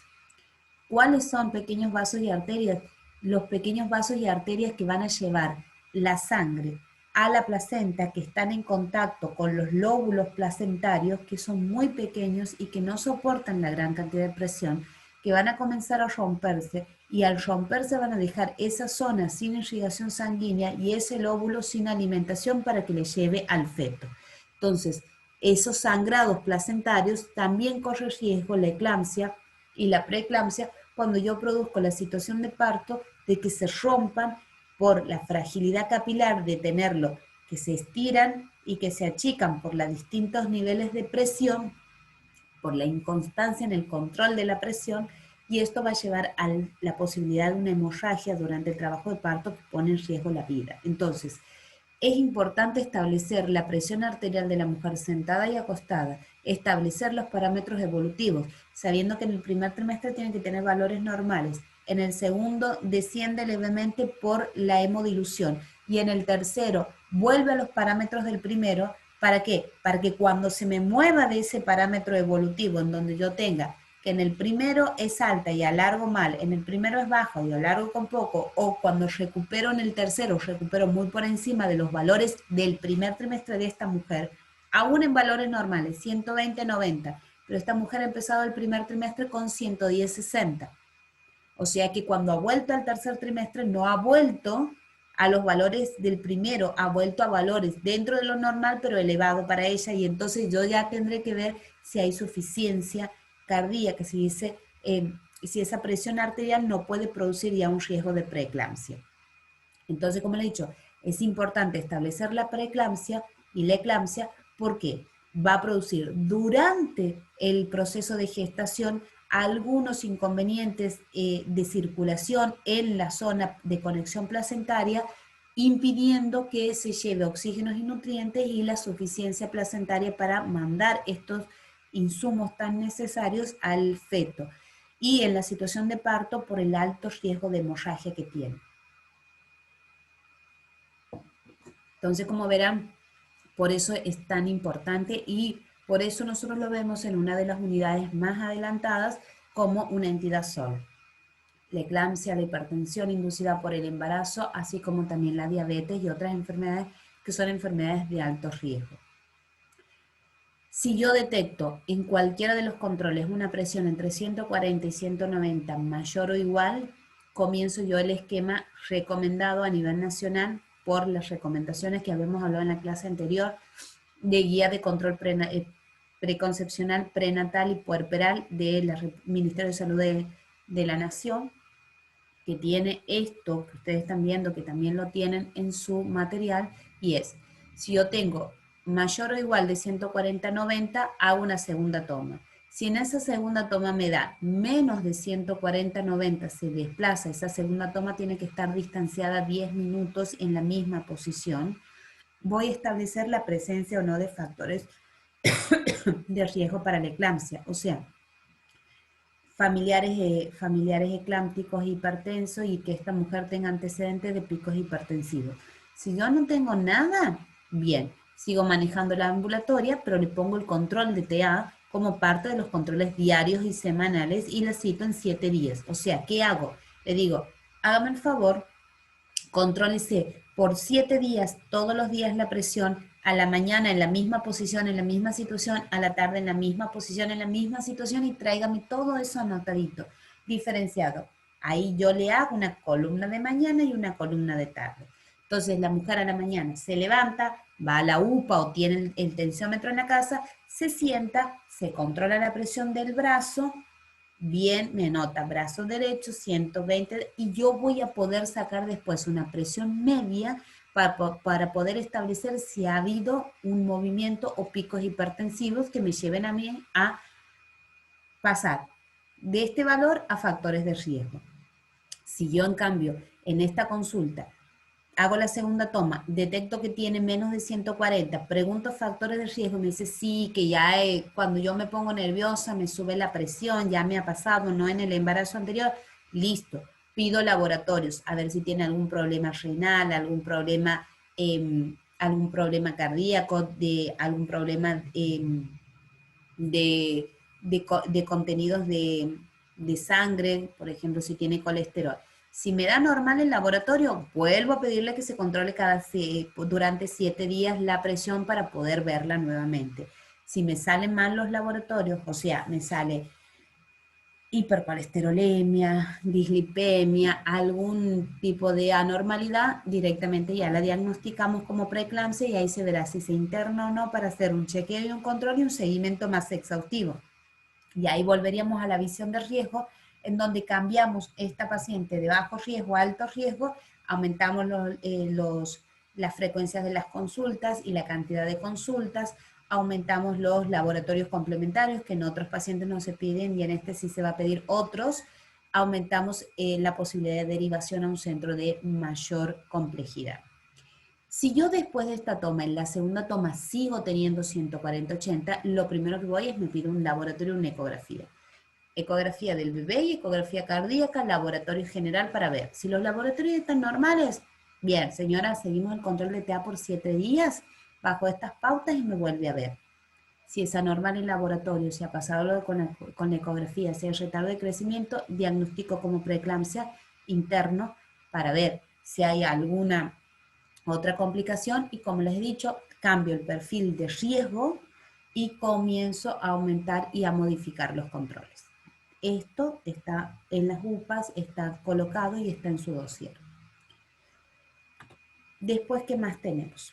¿Cuáles son pequeños vasos y arterias? Los pequeños vasos y arterias que van a llevar la sangre a la placenta, que están en contacto con los lóbulos placentarios, que son muy pequeños y que no soportan la gran cantidad de presión, que van a comenzar a romperse y al romperse van a dejar esa zona sin irrigación sanguínea y ese lóbulo sin alimentación para que le lleve al feto. Entonces, esos sangrados placentarios también corre riesgo la eclampsia y la preeclampsia cuando yo produzco la situación de parto de que se rompan por la fragilidad capilar de tenerlo, que se estiran y que se achican por los distintos niveles de presión, por la inconstancia en el control de la presión, y esto va a llevar a la posibilidad de una hemorragia durante el trabajo de parto que pone en riesgo la vida. Entonces, es importante establecer la presión arterial de la mujer sentada y acostada, establecer los parámetros evolutivos, sabiendo que en el primer trimestre tienen que tener valores normales, en el segundo desciende levemente por la hemodilución y en el tercero vuelve a los parámetros del primero. ¿Para qué? Para que cuando se me mueva de ese parámetro evolutivo en donde yo tenga que en el primero es alta y alargo mal, en el primero es bajo y alargo con poco, o cuando recupero en el tercero, recupero muy por encima de los valores del primer trimestre de esta mujer, aún en valores normales, 120, 90, pero esta mujer ha empezado el primer trimestre con 110, 60. O sea que cuando ha vuelto al tercer trimestre no ha vuelto a los valores del primero, ha vuelto a valores dentro de lo normal, pero elevado para ella, y entonces yo ya tendré que ver si hay suficiencia cardíaca, si esa presión arterial no puede producir ya un riesgo de preeclampsia. Entonces, como le he dicho, es importante establecer la preeclampsia y la eclampsia porque va a producir durante el proceso de gestación algunos inconvenientes de circulación en la zona de conexión placentaria, impidiendo que se lleve oxígenos y nutrientes y la suficiencia placentaria para mandar estos insumos tan necesarios al feto. Y en la situación de parto por el alto riesgo de hemorragia que tiene. Entonces, como verán, por eso es tan importante y por eso nosotros lo vemos en una de las unidades más adelantadas como una entidad sola. La eclampsia, la hipertensión inducida por el embarazo, así como también la diabetes y otras enfermedades que son enfermedades de alto riesgo. Si yo detecto en cualquiera de los controles una presión entre 140 y 190 mayor o igual, comienzo yo el esquema recomendado a nivel nacional por las recomendaciones que habíamos hablado en la clase anterior de guía de control preconcepcional, prenatal y puerperal del Ministerio de Salud de la Nación, que tiene esto que ustedes están viendo, que también lo tienen en su material, y es, si yo tengo mayor o igual de 140-90, hago una segunda toma. Si en esa segunda toma me da menos de 140-90, se desplaza, esa segunda toma tiene que estar distanciada 10 minutos en la misma posición. Voy a establecer la presencia o no de factores de riesgo para la eclampsia, o sea, familiares eclámpticos hipertensos y que esta mujer tenga antecedentes de picos hipertensivos. Si yo no tengo nada, bien, sigo manejando la ambulatoria, pero le pongo el control de TA como parte de los controles diarios y semanales y la cito en 7 días. O sea, ¿qué hago? Le digo, hágame el favor, contrólese por 7 días, todos los días la presión, a la mañana en la misma posición, en la misma situación, a la tarde en la misma posición, en la misma situación y tráigame todo eso anotadito, diferenciado. Ahí yo le hago una columna de mañana y una columna de tarde. Entonces la mujer a la mañana se levanta, va a la UPA o tiene el tensiómetro en la casa, se sienta, se controla la presión del brazo, bien, me anota brazo derecho, 120, y yo voy a poder sacar después una presión media para poder establecer si ha habido un movimiento o picos hipertensivos que me lleven a mí a pasar de este valor a factores de riesgo. Si yo, en cambio, en esta consulta hago la segunda toma, detecto que tiene menos de 140, pregunto factores de riesgo, me dice sí, que ya cuando yo me pongo nerviosa me sube la presión, ya me ha pasado, no en el embarazo anterior, listo, pido laboratorios, a ver si tiene algún problema renal, algún problema cardíaco, algún problema de contenidos de sangre, por ejemplo, si tiene colesterol. Si me da normal el laboratorio, vuelvo a pedirle que se controle durante 7 días la presión para poder verla nuevamente. Si me salen mal los laboratorios, o sea, me sale hipercolesterolemia, dislipemia, algún tipo de anormalidad, directamente ya la diagnosticamos como preeclampsia y ahí se verá si se interna o no para hacer un chequeo y un control y un seguimiento más exhaustivo. Y ahí volveríamos a la visión de riesgo, en donde cambiamos esta paciente de bajo riesgo a alto riesgo, aumentamos las frecuencias de las consultas y la cantidad de consultas, aumentamos los laboratorios complementarios que en otros pacientes no se piden y en este sí se va a pedir otros, aumentamos la posibilidad de derivación a un centro de mayor complejidad. Si yo después de esta toma, en la segunda toma, sigo teniendo 140-80, lo primero que voy es me pido un laboratorio, una ecografía. ecografía del bebé y ecografía cardíaca, laboratorio general para ver. Si los laboratorios están normales, bien, señora, seguimos el control de TA por 7 días bajo estas pautas y me vuelve a ver. Si es anormal en laboratorio, si ha pasado algo con la ecografía, si hay retardo de crecimiento, diagnostico como preeclampsia interno para ver si hay alguna otra complicación y, como les he dicho, cambio el perfil de riesgo y comienzo a aumentar y a modificar los controles. Esto está en las UPAs, está colocado y está en su dossier. Después, ¿qué más tenemos?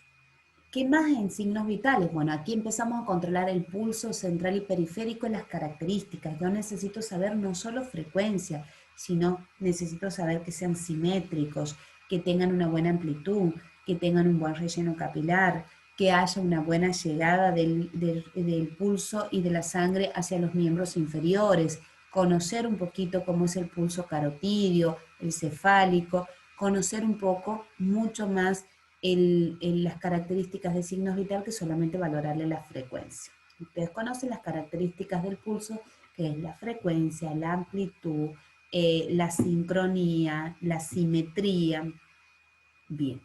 ¿Qué más en signos vitales? Bueno, aquí empezamos a controlar el pulso central y periférico y las características. Yo necesito saber no solo frecuencia, sino necesito saber que sean simétricos, que tengan una buena amplitud, que tengan un buen relleno capilar, que haya una buena llegada del pulso y de la sangre hacia los miembros inferiores, conocer un poquito cómo es el pulso carotídeo, el cefálico, conocer un poco mucho más las características de signos vitales que solamente valorarle la frecuencia. Ustedes conocen las características del pulso, que es la frecuencia, la amplitud, la sincronía, la simetría. Bien.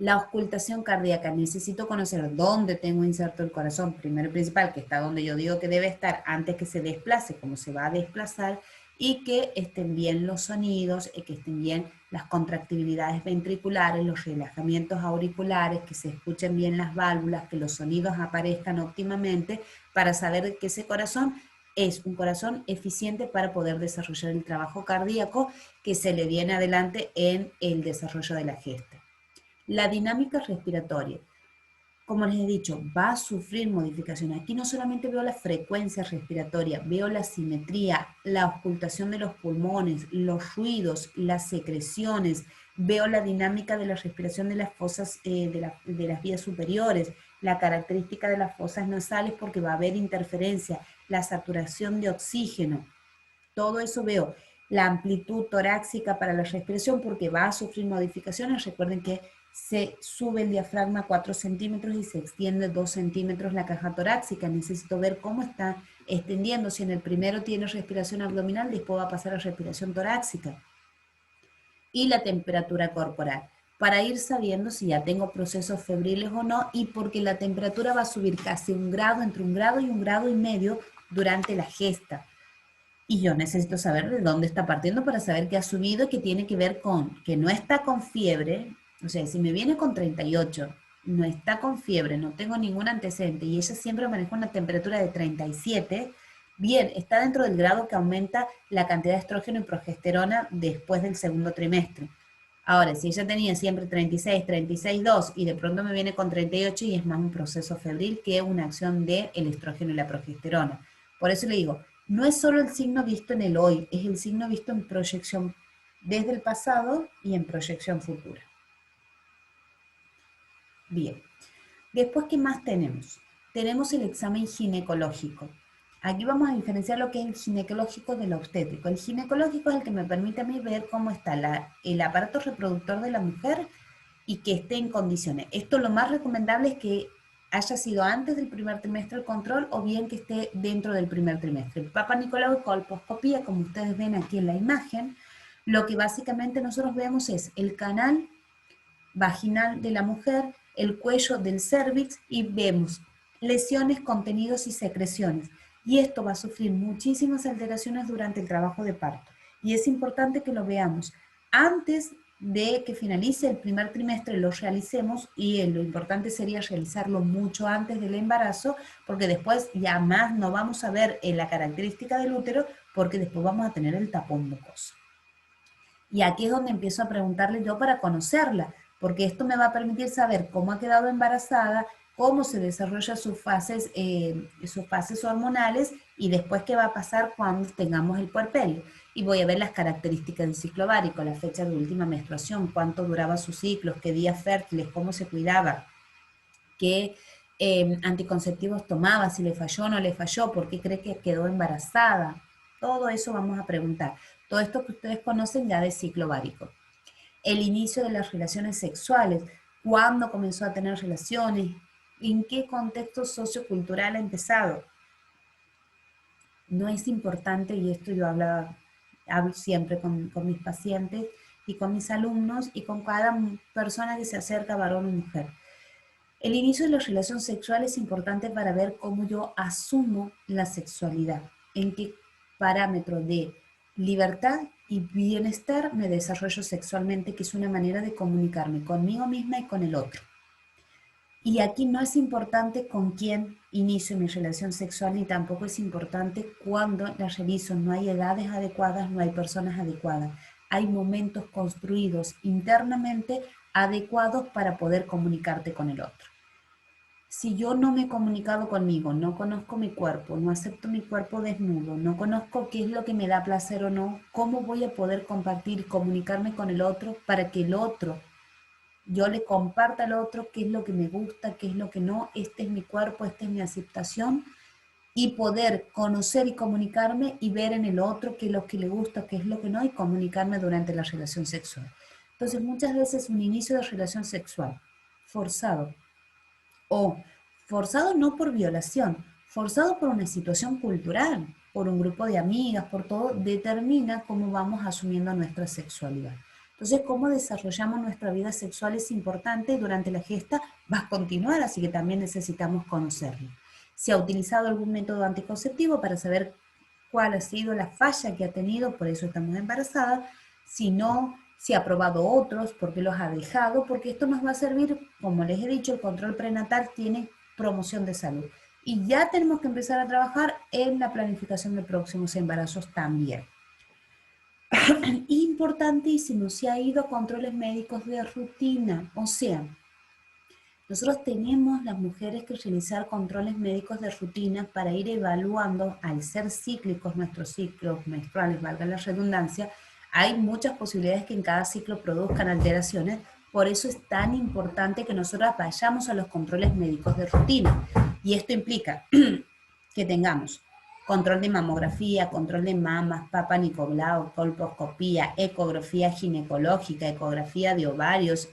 La auscultación cardíaca, necesito conocer dónde tengo inserto el corazón, primero y principal, que está donde yo digo que debe estar antes que se desplace, cómo se va a desplazar, y que estén bien los sonidos, que estén bien las contractibilidades ventriculares, los relajamientos auriculares, que se escuchen bien las válvulas, que los sonidos aparezcan óptimamente para saber que ese corazón es un corazón eficiente para poder desarrollar el trabajo cardíaco que se le viene adelante en el desarrollo de la gesta. La dinámica respiratoria, como les he dicho, va a sufrir modificaciones. Aquí no solamente veo la frecuencia respiratoria, veo la simetría, la ocultación de los pulmones, los ruidos, las secreciones, veo la dinámica de la respiración de las fosas, de las vías superiores, la característica de las fosas nasales porque va a haber interferencia, la saturación de oxígeno, todo eso veo. La amplitud torácica para la respiración porque va a sufrir modificaciones. Recuerden que se sube el diafragma 4 centímetros y se extiende 2 centímetros la caja torácica. Necesito ver cómo está extendiendo. Si en el primero tiene respiración abdominal, después va a pasar a respiración torácica. Y la temperatura corporal, para ir sabiendo si ya tengo procesos febriles o no, y porque la temperatura va a subir casi 1 grado, entre 1 grado y 1,5 grados durante la gesta. Y yo necesito saber de dónde está partiendo para saber que ha subido y que tiene que ver con que no está con fiebre. O sea, si me viene con 38, no está con fiebre, no tengo ningún antecedente y ella siempre maneja una temperatura de 37, bien, está dentro del grado que aumenta la cantidad de estrógeno y progesterona después del segundo trimestre. Ahora, si ella tenía siempre 36, 36,2 y de pronto me viene con 38 y es más un proceso febril que una acción del estrógeno y la progesterona. Por eso le digo, no es solo el signo visto en el hoy, es el signo visto en proyección desde el pasado y en proyección futura. Bien, después, ¿qué más tenemos? Tenemos el examen ginecológico. Aquí vamos a diferenciar lo que es el ginecológico del obstétrico. El ginecológico es el que me permite a mí ver cómo está el aparato reproductor de la mujer y que esté en condiciones. Esto lo más recomendable es que haya sido antes del primer trimestre el control o bien que esté dentro del primer trimestre. El Papa Nicolau y colposcopía, como ustedes ven aquí en la imagen, lo que básicamente nosotros vemos es el canal vaginal de la mujer, el cuello del cérvix y vemos lesiones, contenidos y secreciones. Y esto va a sufrir muchísimas alteraciones durante el trabajo de parto. Y es importante que lo veamos antes de que finalice el primer trimestre, lo realicemos y lo importante sería realizarlo mucho antes del embarazo porque después ya más no vamos a ver la característica del útero porque después vamos a tener el tapón mucoso. Y aquí es donde empiezo a preguntarle yo para conocerla, porque esto me va a permitir saber cómo ha quedado embarazada, cómo se desarrollan sus fases hormonales y después qué va a pasar cuando tengamos el puerperio. Y voy a ver las características del ciclo ovárico, la fecha de última menstruación, cuánto duraba sus ciclos, qué días fértiles, cómo se cuidaba, qué anticonceptivos tomaba, si le falló o no le falló, por qué cree que quedó embarazada. Todo eso vamos a preguntar. Todo esto que ustedes conocen ya de ciclo ovárico. El inicio de las relaciones sexuales, cuándo comenzó a tener relaciones, en qué contexto sociocultural ha empezado. no es importante, y esto yo hablo siempre con mis pacientes y con mis alumnos y con cada persona que se acerca, varón o mujer. El inicio de la relación sexual es importante para ver cómo yo asumo la sexualidad, en qué parámetro de libertad y bienestar me desarrollo sexualmente, que es una manera de comunicarme conmigo misma y con el otro. Y aquí no es importante con quién inicio mi relación sexual, ni tampoco es importante cuándo la realizo. No hay edades adecuadas, no hay personas adecuadas. Hay momentos construidos internamente adecuados para poder comunicarte con el otro. Si yo no me he comunicado conmigo, no conozco mi cuerpo, no acepto mi cuerpo desnudo, no conozco qué es lo que me da placer o no, ¿cómo voy a poder compartir, comunicarme con el otro para que el otro, yo le comparta al otro qué es lo que me gusta, qué es lo que no, este es mi cuerpo, esta es mi aceptación, y poder conocer y comunicarme y ver en el otro qué es lo que le gusta, qué es lo que no, y comunicarme durante la relación sexual? Entonces, muchas veces un inicio de relación sexual forzado, o forzado no por violación, forzado por una situación cultural, por un grupo de amigas, por todo, determina cómo vamos asumiendo nuestra sexualidad. Entonces, cómo desarrollamos nuestra vida sexual es importante, y durante la gesta va a continuar, así que también necesitamos conocerlo. Si ha utilizado algún método anticonceptivo para saber cuál ha sido la falla que ha tenido, por eso estamos embarazadas. Si no, si ha probado otros, por qué los ha dejado, porque esto nos va a servir, como les he dicho, el control prenatal tiene promoción de salud. Y ya tenemos que empezar a trabajar en la planificación de próximos embarazos también. Importantísimo, si ha ido a controles médicos de rutina, o sea, nosotros tenemos las mujeres que realizar controles médicos de rutina para ir evaluando, al ser cíclicos nuestros ciclos menstruales, valga la redundancia, hay muchas posibilidades que en cada ciclo produzcan alteraciones, por eso es tan importante que nosotras vayamos a los controles médicos de rutina. Y esto implica que tengamos control de mamografía, control de mamas, Papa Nicolau, colposcopía, ecografía ginecológica, ecografía de ovarios,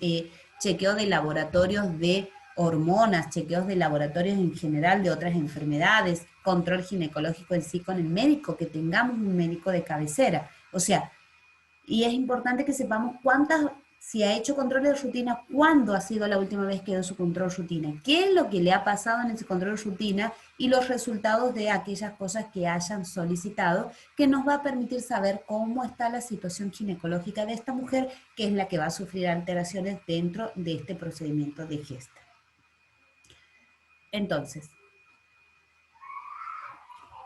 chequeo de laboratorios de hormonas, chequeos de laboratorios en general de otras enfermedades, control ginecológico en sí con el médico, que tengamos un médico de cabecera. O sea, y es importante que sepamos si ha hecho control de rutina, cuándo ha sido la última vez que dio su control rutina, qué es lo que le ha pasado en ese control rutina y los resultados de aquellas cosas que hayan solicitado, que nos va a permitir saber cómo está la situación ginecológica de esta mujer, que es la que va a sufrir alteraciones dentro de este procedimiento de gesta. Entonces,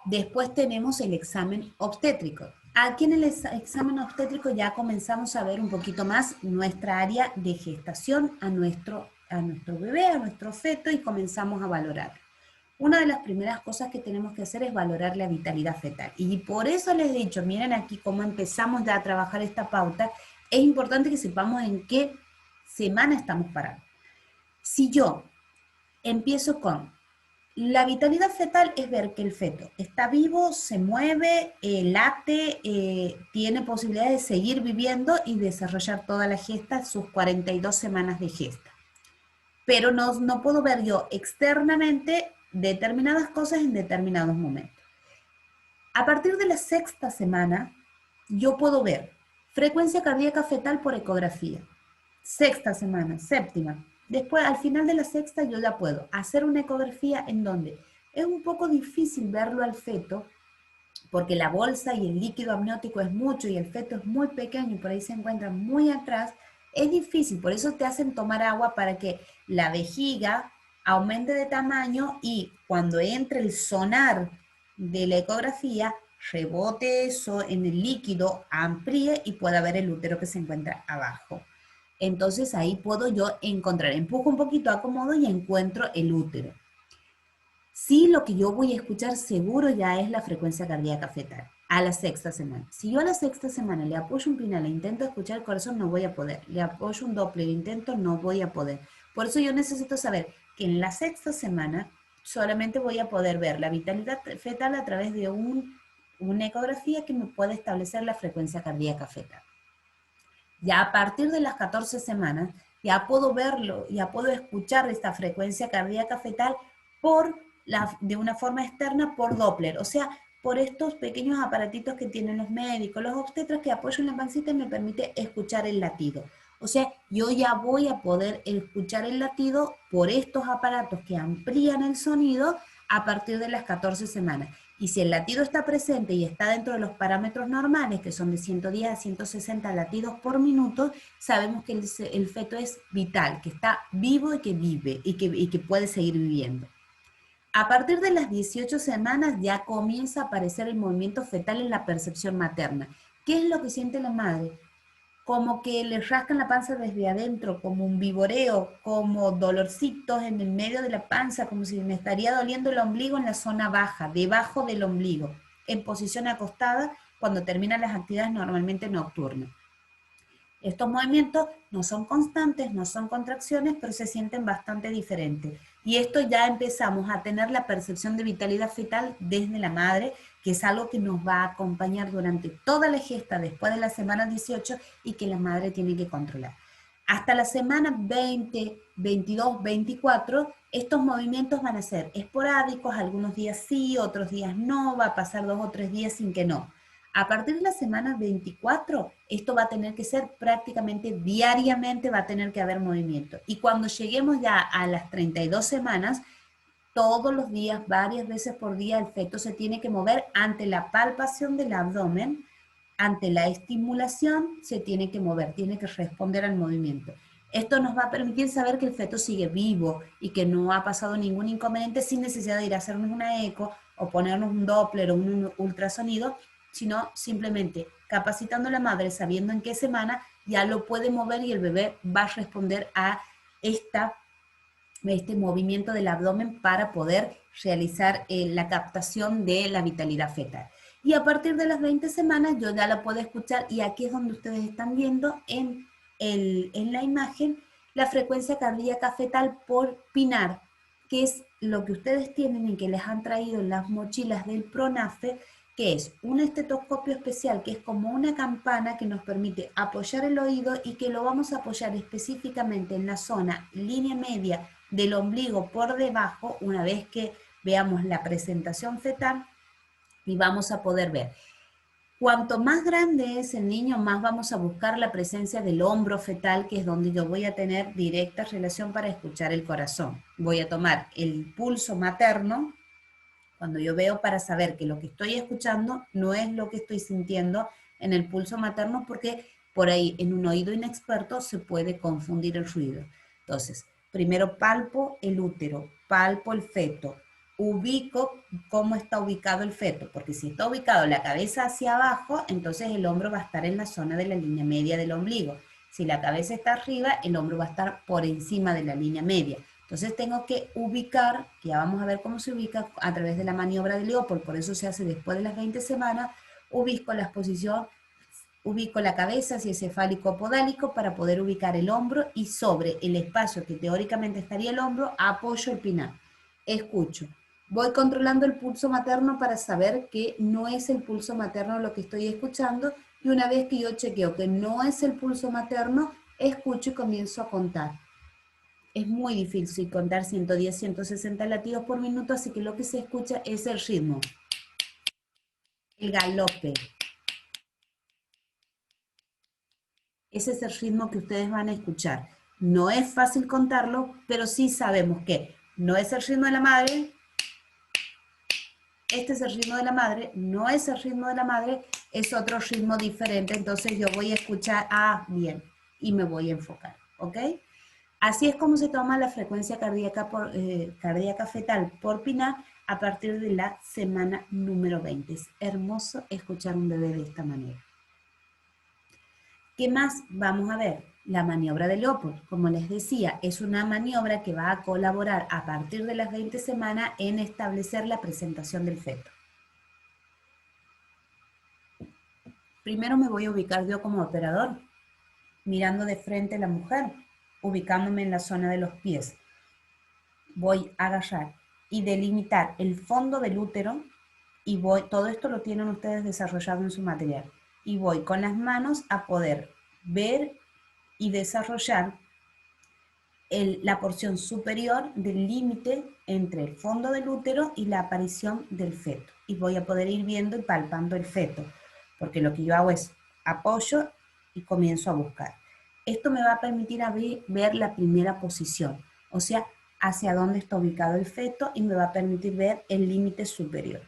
después tenemos el examen obstétrico. Aquí en el examen obstétrico ya comenzamos a ver un poquito más nuestra área de gestación a nuestro bebé, a nuestro feto, y comenzamos a valorar. Una de las primeras cosas que tenemos que hacer es valorar la vitalidad fetal. Y por eso les he dicho, miren aquí cómo empezamos ya a trabajar esta pauta, es importante que sepamos en qué semana estamos parados. Si yo empiezo con la vitalidad fetal, es ver que el feto está vivo, se mueve, late, tiene posibilidad de seguir viviendo y desarrollar toda la gesta, sus 42 semanas de gesta. Pero no puedo ver yo externamente determinadas cosas en determinados momentos. A partir de la sexta semana, yo puedo ver frecuencia cardíaca fetal por ecografía. Sexta semana, séptima. Después, al final de la sexta, yo ya puedo hacer una ecografía en donde es un poco difícil verlo al feto, porque la bolsa y el líquido amniótico es mucho y el feto es muy pequeño y por ahí se encuentra muy atrás. Es difícil, por eso te hacen tomar agua para que la vejiga aumente de tamaño y cuando entre el sonar de la ecografía, rebote eso en el líquido, amplíe y pueda ver el útero que se encuentra abajo. Entonces ahí puedo yo encontrar, empujo un poquito, acomodo y encuentro el útero. Sí, lo que yo voy a escuchar seguro ya es la frecuencia cardíaca fetal a la sexta semana. Si yo a la sexta semana le apoyo un pinal e intento escuchar el corazón, no voy a poder. Le apoyo un Doppler e intento, no voy a poder. Por eso yo necesito saber que en la sexta semana solamente voy a poder ver la vitalidad fetal a través de una ecografía que me puede establecer la frecuencia cardíaca fetal. Ya a partir de las 14 semanas, ya puedo verlo, ya puedo escuchar esta frecuencia cardíaca fetal de una forma externa por Doppler. O sea, por estos pequeños aparatitos que tienen los médicos, los obstetras, que apoyo en la pancita y me permite escuchar el latido. O sea, yo ya voy a poder escuchar el latido por estos aparatos que amplían el sonido a partir de las 14 semanas. Y si el latido está presente y está dentro de los parámetros normales, que son de 110 a 160 latidos por minuto, sabemos que el feto es vital, que está vivo y que vive y que puede seguir viviendo. A partir de las 18 semanas ya comienza a aparecer el movimiento fetal en la percepción materna. ¿Qué es lo que siente la madre? Como que le rascan la panza desde adentro, como un viboreo, como dolorcitos en el medio de la panza, como si me estaría doliendo el ombligo en la zona baja, debajo del ombligo, en posición acostada cuando terminan las actividades normalmente nocturnas. Estos movimientos no son constantes, no son contracciones, pero se sienten bastante diferentes. Y esto ya empezamos a tener la percepción de vitalidad fetal desde la madre, que es algo que nos va a acompañar durante toda la gesta después de la semana 18 y que la madre tiene que controlar. Hasta la semana 20, 22, 24, estos movimientos van a ser esporádicos, algunos días sí, otros días no, va a pasar 2 o 3 días sin que no. A partir de la semana 24, esto va a tener que ser prácticamente diariamente, va a tener que haber movimiento. Y cuando lleguemos ya a las 32 semanas, todos los días, varias veces por día, el feto se tiene que mover ante la palpación del abdomen, ante la estimulación, se tiene que mover, tiene que responder al movimiento. Esto nos va a permitir saber que el feto sigue vivo y que no ha pasado ningún inconveniente sin necesidad de ir a hacernos una eco o ponernos un Doppler o un ultrasonido, sino simplemente capacitando a la madre, sabiendo en qué semana ya lo puede mover y el bebé va a responder a este movimiento del abdomen para poder realizar la captación de la vitalidad fetal. Y a partir de las 20 semanas yo ya la puedo escuchar, y aquí es donde ustedes están viendo en la imagen la frecuencia cardíaca fetal por PINAR, que es lo que ustedes tienen y que les han traído en las mochilas del PRONAFE, que es un estetoscopio especial, que es como una campana que nos permite apoyar el oído y que lo vamos a apoyar específicamente en la zona línea media del ombligo por debajo, una vez que veamos la presentación fetal, y vamos a poder ver. Cuanto más grande es el niño, más vamos a buscar la presencia del hombro fetal, que es donde yo voy a tener directa relación para escuchar el corazón. Voy a tomar el pulso materno, cuando yo veo, para saber que lo que estoy escuchando no es lo que estoy sintiendo en el pulso materno, porque por ahí en un oído inexperto se puede confundir el ruido. Entonces, primero palpo el útero, palpo el feto, ubico cómo está ubicado el feto, porque si está ubicado la cabeza hacia abajo, entonces el hombro va a estar en la zona de la línea media del ombligo. Si la cabeza está arriba, el hombro va a estar por encima de la línea media. Entonces tengo que ubicar, que ya vamos a ver cómo se ubica a través de la maniobra de Leopold, por eso se hace después de las 20 semanas, ubico la exposición, ubico la cabeza hacia cefálico podálico para poder ubicar el hombro, y sobre el espacio que teóricamente estaría el hombro, apoyo el pinar. Escucho. Voy controlando el pulso materno para saber que no es el pulso materno lo que estoy escuchando, y una vez que yo chequeo que no es el pulso materno, escucho y comienzo a contar. Es muy difícil contar 110, 160 latidos por minuto, así que lo que se escucha es el ritmo, el galope. Ese es el ritmo que ustedes van a escuchar. No es fácil contarlo, pero sí sabemos que no es el ritmo de la madre, este es el ritmo de la madre, no es el ritmo de la madre, es otro ritmo diferente. Entonces yo voy a escuchar, bien, y me voy a enfocar, ¿ok? Así es como se toma la frecuencia cardíaca fetal por PINAR a partir de la semana número 20. Es hermoso escuchar un bebé de esta manera. ¿Qué más vamos a ver? La maniobra de Leopold, como les decía, es una maniobra que va a colaborar a partir de las 20 semanas en establecer la presentación del feto. Primero me voy a ubicar yo como operador, mirando de frente a la mujer, ubicándome en la zona de los pies. Voy a agarrar y delimitar el fondo del útero, y todo esto lo tienen ustedes desarrollado en su material, y voy con las manos a poder ver y desarrollar la porción superior del límite entre el fondo del útero y la aparición del feto. Y voy a poder ir viendo y palpando el feto, porque lo que yo hago es apoyo y comienzo a buscar. Esto me va a permitir ver la primera posición, o sea, hacia dónde está ubicado el feto, y me va a permitir ver el límite superior.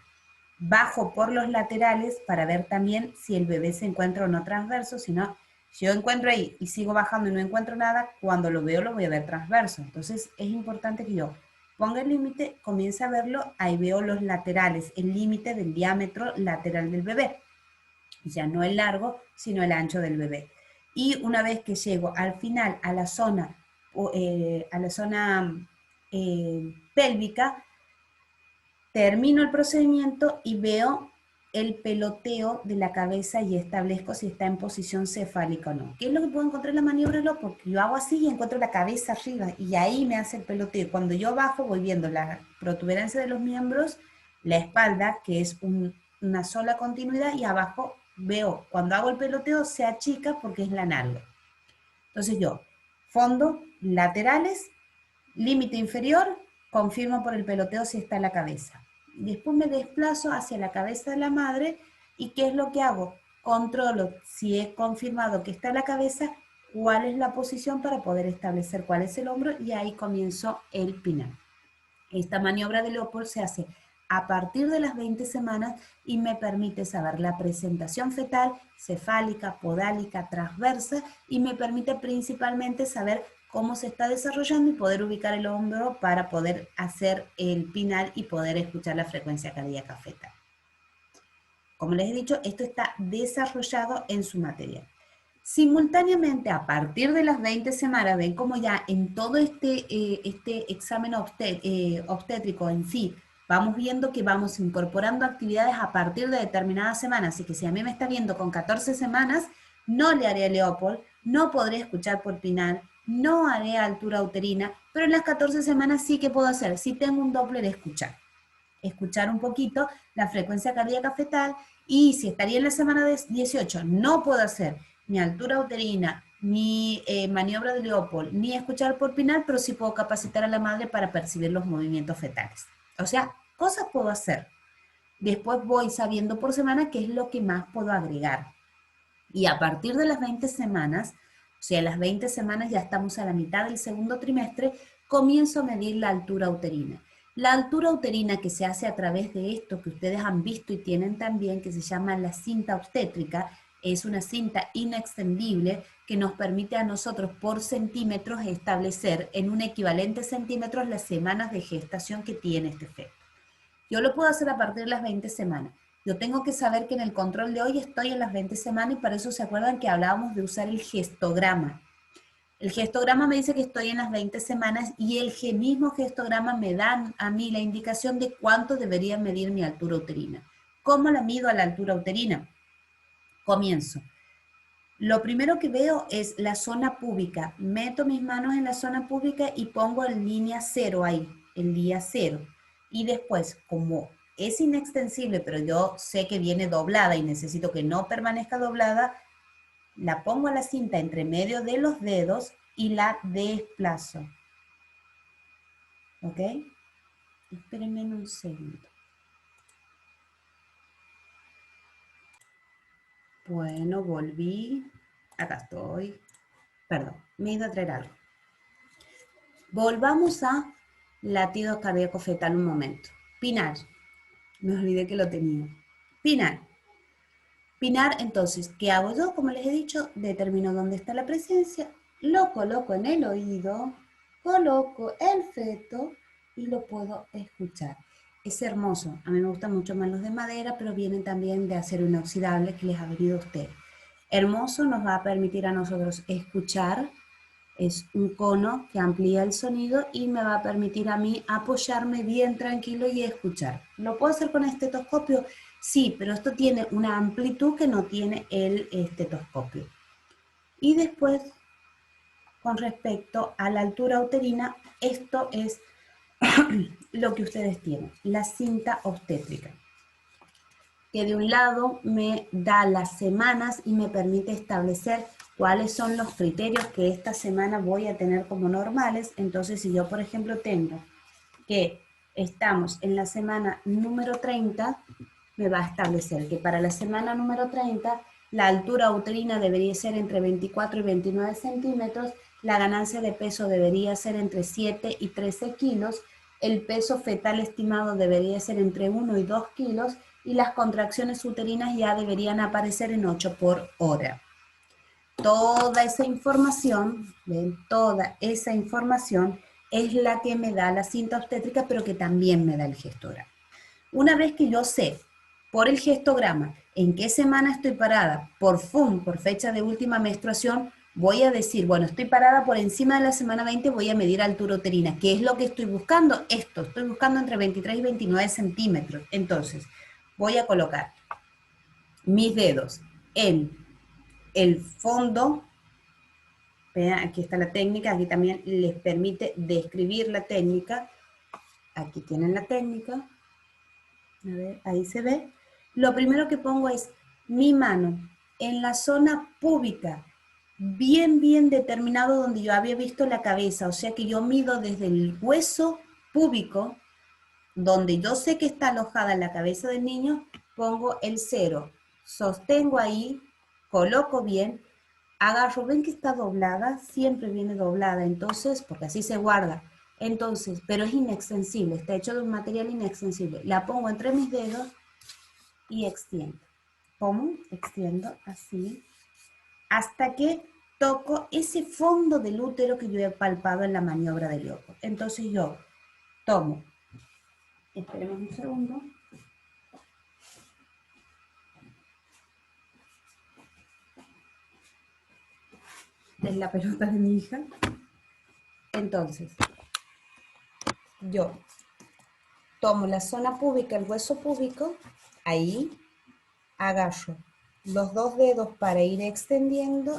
Bajo por los laterales para ver también si el bebé se encuentra o no transverso, si no, si yo encuentro ahí y sigo bajando y no encuentro nada, cuando lo veo lo voy a ver transverso. Entonces es importante que yo ponga el límite, comience a verlo, ahí veo los laterales, el límite del diámetro lateral del bebé. Ya no el largo, sino el ancho del bebé. Y una vez que llego al final a la zona pélvica, termino el procedimiento y veo el peloteo de la cabeza y establezco si está en posición cefálica o no. ¿Qué es lo que puedo encontrar en la maniobra de Lopo? Porque yo hago así y encuentro la cabeza arriba y ahí me hace el peloteo. Cuando yo bajo voy viendo la protuberancia de los miembros, la espalda, que es una sola continuidad, y abajo veo, cuando hago el peloteo se achica porque es la nalga. Entonces yo, fondo, laterales, límite inferior, confirmo por el peloteo si está en la cabeza. Después me desplazo hacia la cabeza de la madre y ¿qué es lo que hago? Controlo si he confirmado que está en la cabeza, cuál es la posición para poder establecer cuál es el hombro, y ahí comienzo el pinar. Esta maniobra de Leopold se hace a partir de las 20 semanas y me permite saber la presentación fetal, cefálica, podálica, transversa, y me permite principalmente saber cómo se está desarrollando y poder ubicar el hombro para poder hacer el pinar y poder escuchar la frecuencia cardíaca fetal. Como les he dicho, esto está desarrollado en su material. Simultáneamente, a partir de las 20 semanas, ven como ya en todo este examen obstétrico en sí, vamos viendo que vamos incorporando actividades a partir de determinadas semanas. Así que si a mí me está viendo con 14 semanas, no le haré Leopold, no podré escuchar por pinar, no haré altura uterina, pero en las 14 semanas sí que puedo hacer, si tengo un Doppler, escuchar un poquito la frecuencia cardíaca fetal, y si estaría en la semana 18, no puedo hacer ni altura uterina, ni maniobra de Leopold, ni escuchar por pinar, pero sí puedo capacitar a la madre para percibir los movimientos fetales. O sea, cosas puedo hacer. Después voy sabiendo por semana qué es lo que más puedo agregar. Y a partir de las 20 semanas, o sea, las 20 semanas ya estamos a la mitad del segundo trimestre, comienzo a medir la altura uterina. La altura uterina, que se hace a través de esto que ustedes han visto y tienen también, que se llama la cinta obstétrica, es una cinta inextendible que nos permite a nosotros por centímetros establecer en un equivalente centímetros las semanas de gestación que tiene este feto. Yo lo puedo hacer a partir de las 20 semanas. Yo tengo que saber que en el control de hoy estoy en las 20 semanas, y para eso se acuerdan que hablábamos de usar el gestograma. El gestograma me dice que estoy en las 20 semanas y el mismo gestograma me da a mí la indicación de cuánto debería medir mi altura uterina. ¿Cómo la mido a la altura uterina? Comienzo. Lo primero que veo es la zona púbica. Meto mis manos en la zona púbica y pongo en línea cero ahí, el día cero. Y después, como es inextensible, pero yo sé que viene doblada y necesito que no permanezca doblada, la pongo a la cinta entre medio de los dedos y la desplazo. ¿Ok? Espérenme un segundo. Bueno, volví. Acá estoy. Perdón, me he ido a traer algo. Volvamos a latido cardíaco fetal un momento. Pinar. Me olvidé que lo tenía. Pinar. Pinar, entonces, ¿qué hago yo? Como les he dicho, determino dónde está la presencia, lo coloco en el oído, coloco el feto y lo puedo escuchar. Es hermoso. A mí me gustan mucho más los de madera, pero vienen también de acero inoxidable que les ha venido a usted. Hermoso, nos va a permitir a nosotros escuchar. Es un cono que amplía el sonido y me va a permitir a mí apoyarme bien tranquilo y escuchar. ¿Lo puedo hacer con estetoscopio? Sí, pero esto tiene una amplitud que no tiene el estetoscopio. Y después, con respecto a la altura uterina, esto es lo que ustedes tienen, la cinta obstétrica, que de un lado me da las semanas y me permite establecer cuáles son los criterios que esta semana voy a tener como normales. Entonces, si yo, por ejemplo, tengo que estamos en la semana número 30, me va a establecer que para la semana número 30 la altura uterina debería ser entre 24 y 29 centímetros, la ganancia de peso debería ser entre 7 y 13 kilos, el peso fetal estimado debería ser entre 1 y 2 kilos y las contracciones uterinas ya deberían aparecer en 8 por hora. Toda esa información, ¿ven? Toda esa información es la que me da la cinta obstétrica, pero que también me da el gestograma. Una vez que yo sé por el gestograma en qué semana estoy parada, por FUM, por fecha de última menstruación, voy a decir, bueno, estoy parada por encima de la semana 20, voy a medir altura uterina. ¿Qué es lo que estoy buscando? Esto, estoy buscando entre 23 y 29 centímetros. Entonces, voy a colocar mis dedos en el fondo. Vean, aquí está la técnica, aquí también les permite describir la técnica. Aquí tienen la técnica. A ver, ahí se ve. Lo primero que pongo es mi mano en la zona púbica, bien determinado donde yo había visto la cabeza. O sea que yo mido desde el hueso púbico, donde yo sé que está alojada la cabeza del niño, pongo el 0. Sostengo ahí, coloco bien, agarro, ven que está doblada, siempre viene doblada, entonces, porque así se guarda. Entonces, pero es inextensible, está hecho de un material inextensible. La pongo entre mis dedos y extiendo. ¿Cómo? Extiendo así, hasta que toco ese fondo del útero que yo he palpado en la maniobra de Leopold. Entonces yo tomo, esperemos un segundo. Es la pelota de mi hija. Entonces, yo tomo la zona púbica, el hueso púbico, ahí agarro los dos dedos para ir extendiendo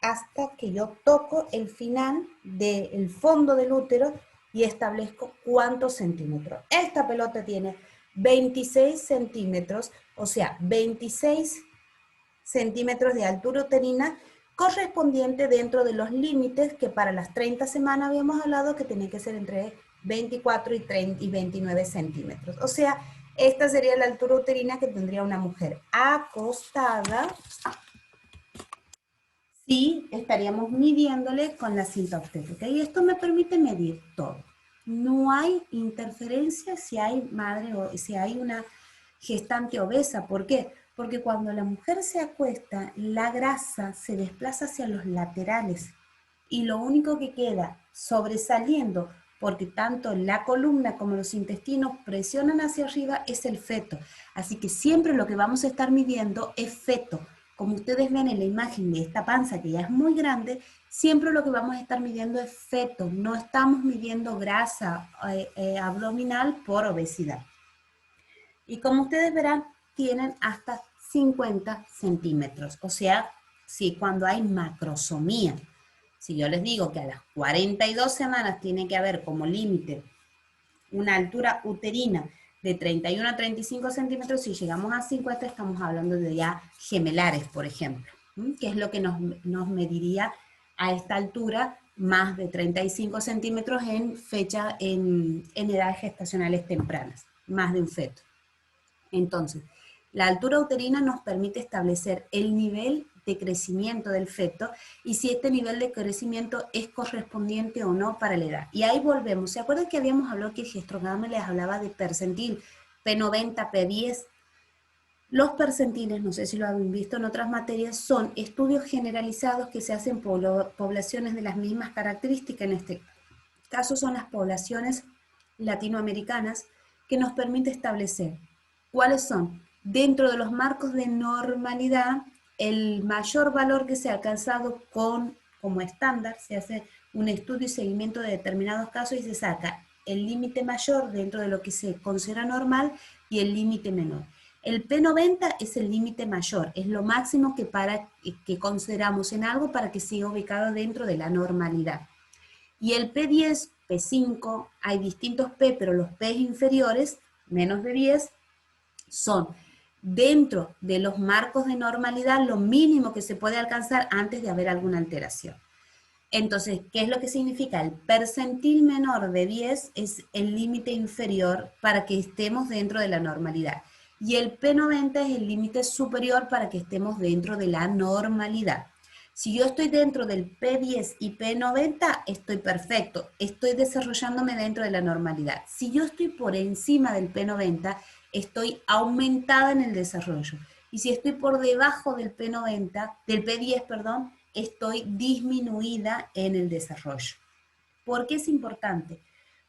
hasta que yo toco el final del fondo del útero y establezco cuántos centímetros. Esta pelota tiene 26 centímetros, o sea, 26 centímetros de altura uterina correspondiente dentro de los límites que para las 30 semanas habíamos hablado que tenía que ser entre 24 y 29 centímetros. O sea, esta sería la altura uterina que tendría una mujer acostada si estaríamos midiéndole con la cinta obstétrica. Y esto me permite medir todo. No hay interferencia si hay madre o si hay una gestante obesa. ¿Por qué? Porque cuando la mujer se acuesta, la grasa se desplaza hacia los laterales y lo único que queda sobresaliendo, porque tanto la columna como los intestinos presionan hacia arriba, es el feto. Así que siempre lo que vamos a estar midiendo es feto. Como ustedes ven en la imagen de esta panza que ya es muy grande, siempre lo que vamos a estar midiendo es feto. No estamos midiendo grasa abdominal por obesidad. Y como ustedes verán, tienen hasta 50 centímetros. O sea, si cuando hay macrosomía, si yo les digo que a las 42 semanas tiene que haber como límite una altura uterina de 31 a 35 centímetros, si llegamos a 50 estamos hablando de ya gemelares, por ejemplo, que es lo que nos mediría a esta altura más de 35 centímetros en fecha, en edades gestacionales tempranas, más de un feto. Entonces, la altura uterina nos permite establecer el nivel de crecimiento del feto y si este nivel de crecimiento es correspondiente o no para la edad. Y ahí volvemos. ¿Se acuerdan que habíamos hablado que el gestograma les hablaba de percentil, P90, P10? Los percentiles, no sé si lo han visto en otras materias, son estudios generalizados que se hacen por poblaciones de las mismas características. En este caso son las poblaciones latinoamericanas, que nos permite establecer cuáles son, dentro de los marcos de normalidad, el mayor valor que se ha alcanzado como estándar. Se hace un estudio y seguimiento de determinados casos y se saca el límite mayor dentro de lo que se considera normal y el límite menor. El P90 es el límite mayor, es lo máximo que consideramos en algo para que siga ubicado dentro de la normalidad. Y el P10, P5, hay distintos P, pero los P inferiores, menos de 10, son dentro de los marcos de normalidad lo mínimo que se puede alcanzar antes de haber alguna alteración. Entonces, ¿qué es lo que significa? El percentil menor de 10 es el límite inferior para que estemos dentro de la normalidad. Y el P90 es el límite superior para que estemos dentro de la normalidad. Si yo estoy dentro del P10 y P90, estoy perfecto, estoy desarrollándome dentro de la normalidad. Si yo estoy por encima del P90, estoy aumentada en el desarrollo. Y si estoy por debajo del P90, del P10, perdón, estoy disminuida en el desarrollo. ¿Por qué es importante?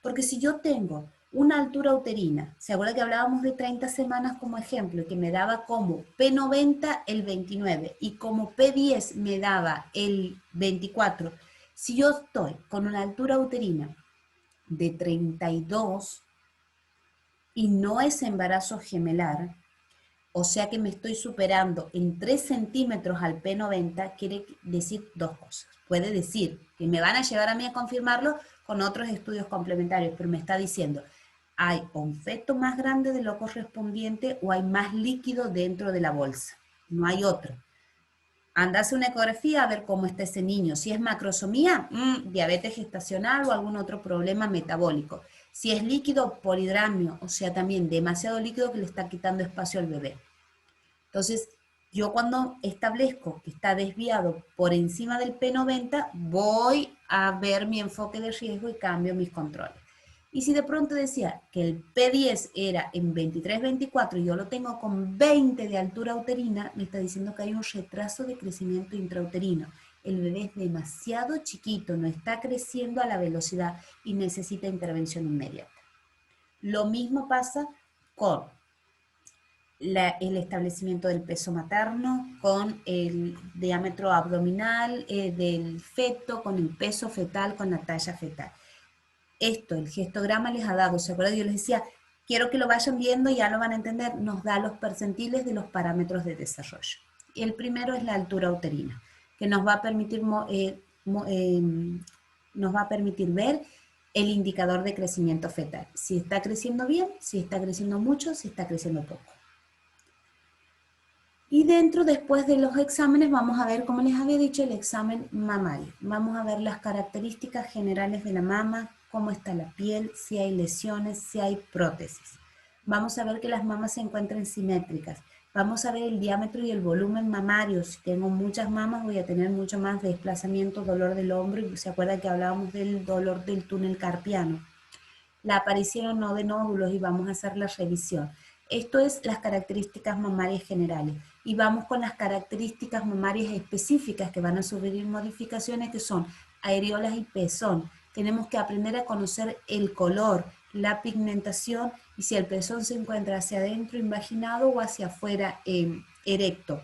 Porque si yo tengo una altura uterina, ¿se acuerda que hablábamos de 30 semanas como ejemplo, que me daba como P90 el 29 y como P10 me daba el 24? Si yo estoy con una altura uterina de 32 y no es embarazo gemelar, o sea que me estoy superando en 3 centímetros al P90, quiere decir dos cosas. Puede decir que me van a llevar a mí a confirmarlo con otros estudios complementarios, pero me está diciendo, hay un feto más grande de lo correspondiente o hay más líquido dentro de la bolsa. No hay otro. Anda a hacer una ecografía a ver cómo está ese niño. Si es macrosomía, diabetes gestacional o algún otro problema metabólico. Si es líquido, polidramio, o sea, también demasiado líquido que le está quitando espacio al bebé. Entonces, yo cuando establezco que está desviado por encima del P90, voy a ver mi enfoque de riesgo y cambio mis controles. Y si de pronto decía que el P10 era en 23-24 y yo lo tengo con 20 de altura uterina, me está diciendo que hay un retraso de crecimiento intrauterino. El bebé es demasiado chiquito, no está creciendo a la velocidad y necesita intervención inmediata. Lo mismo pasa con el establecimiento del peso materno, con el diámetro abdominal del feto, con el peso fetal, con la talla fetal. Esto, el gestograma les ha dado, ¿se acuerdan? Yo les decía, quiero que lo vayan viendo, ya lo van a entender, nos da los percentiles de los parámetros de desarrollo. El primero es la altura uterina, que nos va a permitir, nos va a permitir ver el indicador de crecimiento fetal. Si está creciendo bien, si está creciendo mucho, si está creciendo poco. Y dentro, después de los exámenes, vamos a ver, como les había dicho, el examen mamario. Vamos a ver las características generales de la mama, cómo está la piel, si hay lesiones, si hay prótesis. Vamos a ver que las mamas se encuentren simétricas. Vamos a ver el diámetro y el volumen mamario. Si tengo muchas mamas, voy a tener mucho más desplazamiento, dolor del hombro. Y se acuerdan que hablábamos del dolor del túnel carpiano. La aparición o no de nódulos y vamos a hacer la revisión. Esto es las características mamarias generales. Y vamos con las características mamarias específicas que van a sufrir modificaciones, que son areolas y pezón. Tenemos que aprender a conocer el color, la pigmentación y si el pezón se encuentra hacia adentro invaginado o hacia afuera erecto.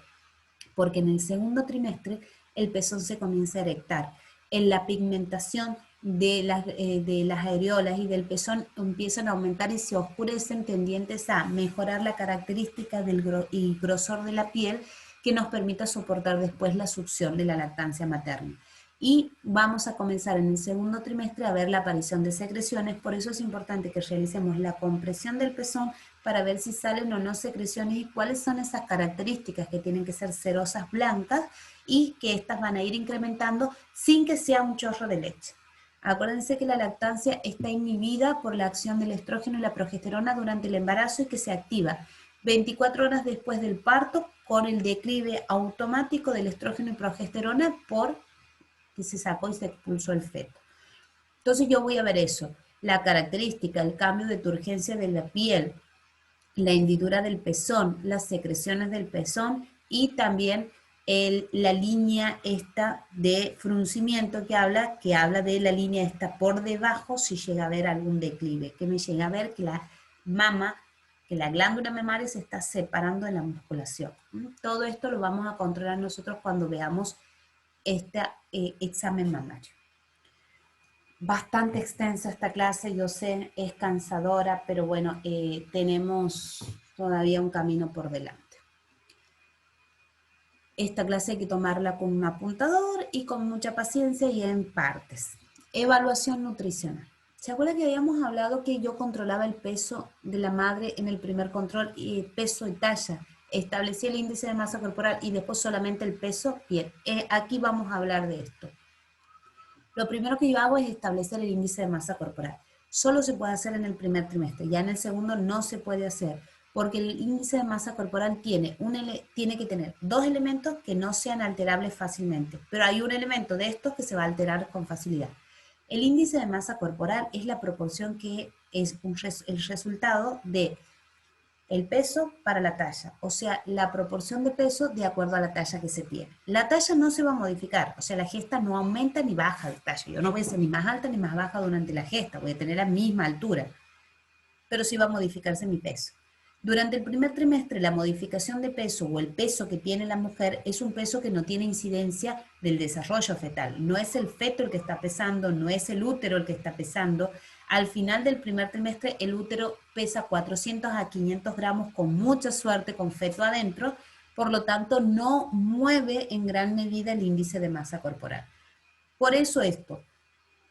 Porque en el segundo trimestre el pezón se comienza a erectar. En la pigmentación de las areolas y del pezón empiezan a aumentar y se oscurecen, tendientes a mejorar la característica y grosor de la piel que nos permita soportar después la succión de la lactancia materna. Y vamos a comenzar en el segundo trimestre a ver la aparición de secreciones, por eso es importante que realicemos la compresión del pezón para ver si salen o no secreciones y cuáles son esas características que tienen que ser cerosas blancas y que estas van a ir incrementando sin que sea un chorro de leche. Acuérdense que la lactancia está inhibida por la acción del estrógeno y la progesterona durante el embarazo y que se activa 24 horas después del parto con el declive automático del estrógeno y progesterona por que se sacó y se expulsó el feto. Entonces yo voy a ver eso, la característica, el cambio de turgencia de la piel, la hendidura del pezón, las secreciones del pezón y también la línea esta de fruncimiento que habla de la línea esta por debajo si llega a haber algún declive, que me llega a ver que la mama, que la glándula mamaria se está separando de la musculación. Todo esto lo vamos a controlar nosotros cuando veamos este examen mamario. Bastante extensa esta clase, yo sé, es cansadora, pero bueno, tenemos todavía un camino por delante. Esta clase hay que tomarla con un apuntador y con mucha paciencia y en partes. Evaluación nutricional. ¿Se acuerdan que habíamos hablado que yo controlaba el peso de la madre en el primer control y peso y talla? establecí el índice de masa corporal y después solamente el peso, bien, aquí vamos a hablar de esto. Lo primero que yo hago es establecer el índice de masa corporal. Solo se puede hacer en el primer trimestre, ya en el segundo no se puede hacer, porque el índice de masa corporal tiene que tener dos elementos que no sean alterables fácilmente, pero hay un elemento de estos que se va a alterar con facilidad. El índice de masa corporal es la proporción que es el resultado de el peso para la talla, o sea, la proporción de peso de acuerdo a la talla que se tiene. La talla no se va a modificar, o sea, la gesta no aumenta ni baja de talla. Yo no voy a ser ni más alta ni más baja durante la gesta, voy a tener la misma altura, pero sí va a modificarse mi peso. Durante el primer trimestre, la modificación de peso o el peso que tiene la mujer es un peso que no tiene incidencia del desarrollo fetal. No es el feto el que está pesando, no es el útero el que está pesando. Al final del primer trimestre, el útero pesa 400 a 500 gramos con mucha suerte, con feto adentro, por lo tanto no mueve en gran medida el índice de masa corporal. Por eso esto,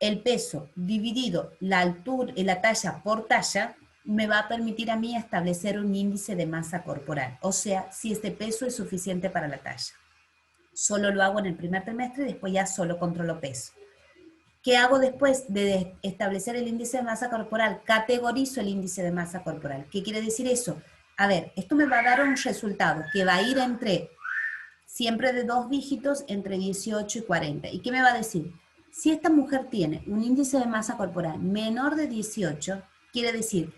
el peso dividido la altura, la talla por talla, me va a permitir a mí establecer un índice de masa corporal, o sea, si este peso es suficiente para la talla. Solo lo hago en el primer trimestre y después ya solo controlo peso. ¿Qué hago después de establecer el índice de masa corporal? Categorizo el índice de masa corporal. ¿Qué quiere decir eso? A ver, esto me va a dar un resultado que va a ir entre, siempre de 2 dígitos, entre 18 y 40. ¿Y qué me va a decir? Si esta mujer tiene un índice de masa corporal menor de 18, quiere decir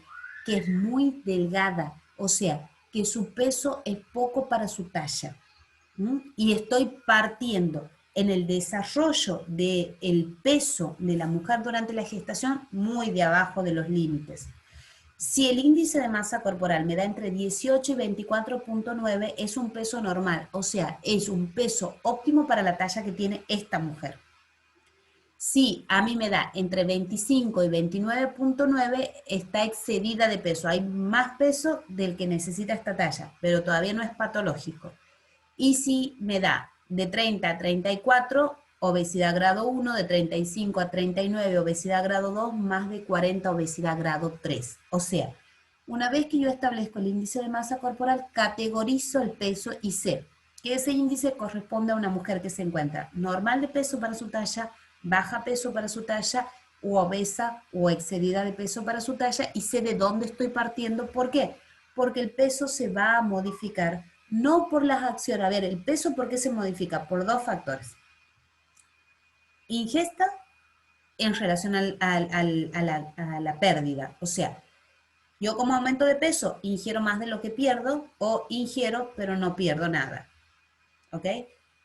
que es muy delgada, o sea, que su peso es poco para su talla. Y estoy partiendo en el desarrollo del peso de la mujer durante la gestación muy de abajo de los límites. Si el índice de masa corporal me da entre 18 y 24.9, es un peso normal, o sea, es un peso óptimo para la talla que tiene esta mujer. Si a mí me da entre 25 y 29.9, está excedida de peso. Hay más peso del que necesita esta talla, pero todavía no es patológico. Y si me da de 30 a 34, obesidad grado 1, de 35 a 39, obesidad grado 2, más de 40, obesidad grado 3. O sea, una vez que yo establezco el índice de masa corporal, categorizo el peso y sé que ese índice corresponde a una mujer que se encuentra normal de peso para su talla, baja peso para su talla, o obesa o excedida de peso para su talla, y sé de dónde estoy partiendo. ¿Por qué? Porque el peso se va a modificar, no por las acciones. A ver, el peso, ¿por qué se modifica? Por dos factores. Ingesta en relación a la pérdida. O sea, yo como aumento de peso, ingiero más de lo que pierdo, o ingiero pero no pierdo nada. ¿Ok?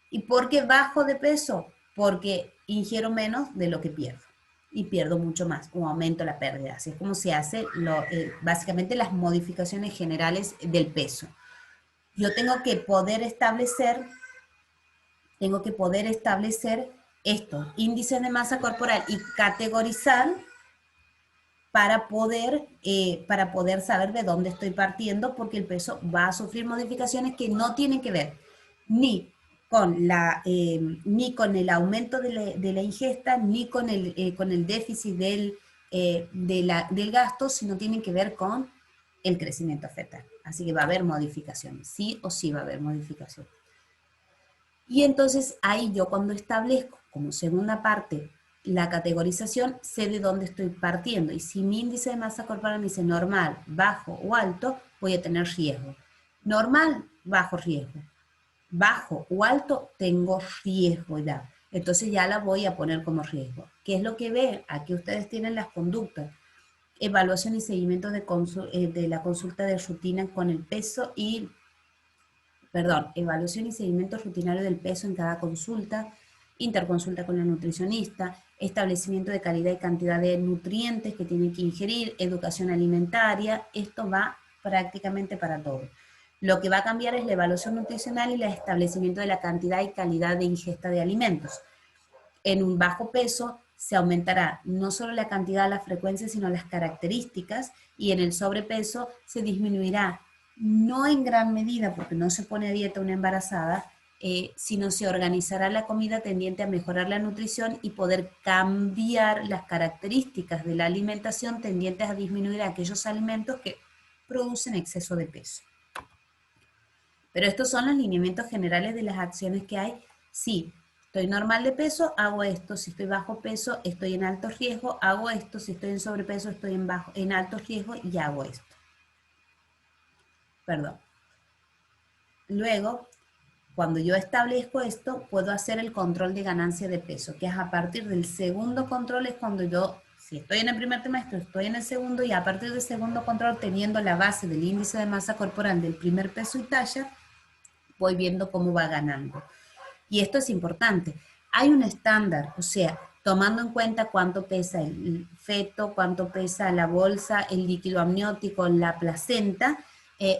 ¿Y por qué bajo de peso? Porque ingiero menos de lo que pierdo y pierdo mucho más, o aumento la pérdida. Así es como se hace básicamente las modificaciones generales del peso. Yo tengo que poder establecer esto, índices de masa corporal, y categorizar para poder saber de dónde estoy partiendo, porque el peso va a sufrir modificaciones que no tienen que ver ni con el aumento de la ingesta, ni con el déficit del gasto, sino tienen que ver con el crecimiento fetal. Así que va a haber modificaciones, sí o sí va a haber modificaciones. Y entonces ahí yo, cuando establezco como segunda parte la categorización, sé de dónde estoy partiendo. Y si mi índice de masa corporal me dice normal, bajo o alto, voy a tener riesgo. Normal, bajo riesgo. Bajo o alto, tengo riesgo ya. Entonces ya la voy a poner como riesgo. ¿Qué es lo que ve? Aquí ustedes tienen las conductas. Evaluación y seguimiento de la consulta de rutina con el peso y evaluación y seguimiento rutinario del peso en cada consulta, interconsulta con la nutricionista, establecimiento de calidad y cantidad de nutrientes que tienen que ingerir, educación alimentaria. Esto va prácticamente para todo. Lo que va a cambiar es la evaluación nutricional y el establecimiento de la cantidad y calidad de ingesta de alimentos. En un bajo peso se aumentará no solo la cantidad, la frecuencia, sino las características, y en el sobrepeso se disminuirá, no en gran medida, porque no se pone a dieta una embarazada, sino se organizará la comida tendiente a mejorar la nutrición y poder cambiar las características de la alimentación tendientes a disminuir aquellos alimentos que producen exceso de peso. Pero estos son los lineamientos generales de las acciones que hay. Si estoy normal de peso, hago esto. Si estoy bajo peso, estoy en alto riesgo, hago esto. Si estoy en sobrepeso, estoy en alto riesgo y hago esto. Perdón. Luego, cuando yo establezco esto, puedo hacer el control de ganancia de peso, que es a partir del segundo control, es cuando yo, si estoy en el primer trimestre, estoy en el segundo, y a partir del segundo control, teniendo la base del índice de masa corporal del primer peso y talla, voy viendo cómo va ganando. Y esto es importante. Hay un estándar, o sea, tomando en cuenta cuánto pesa el feto, cuánto pesa la bolsa, el líquido amniótico, la placenta,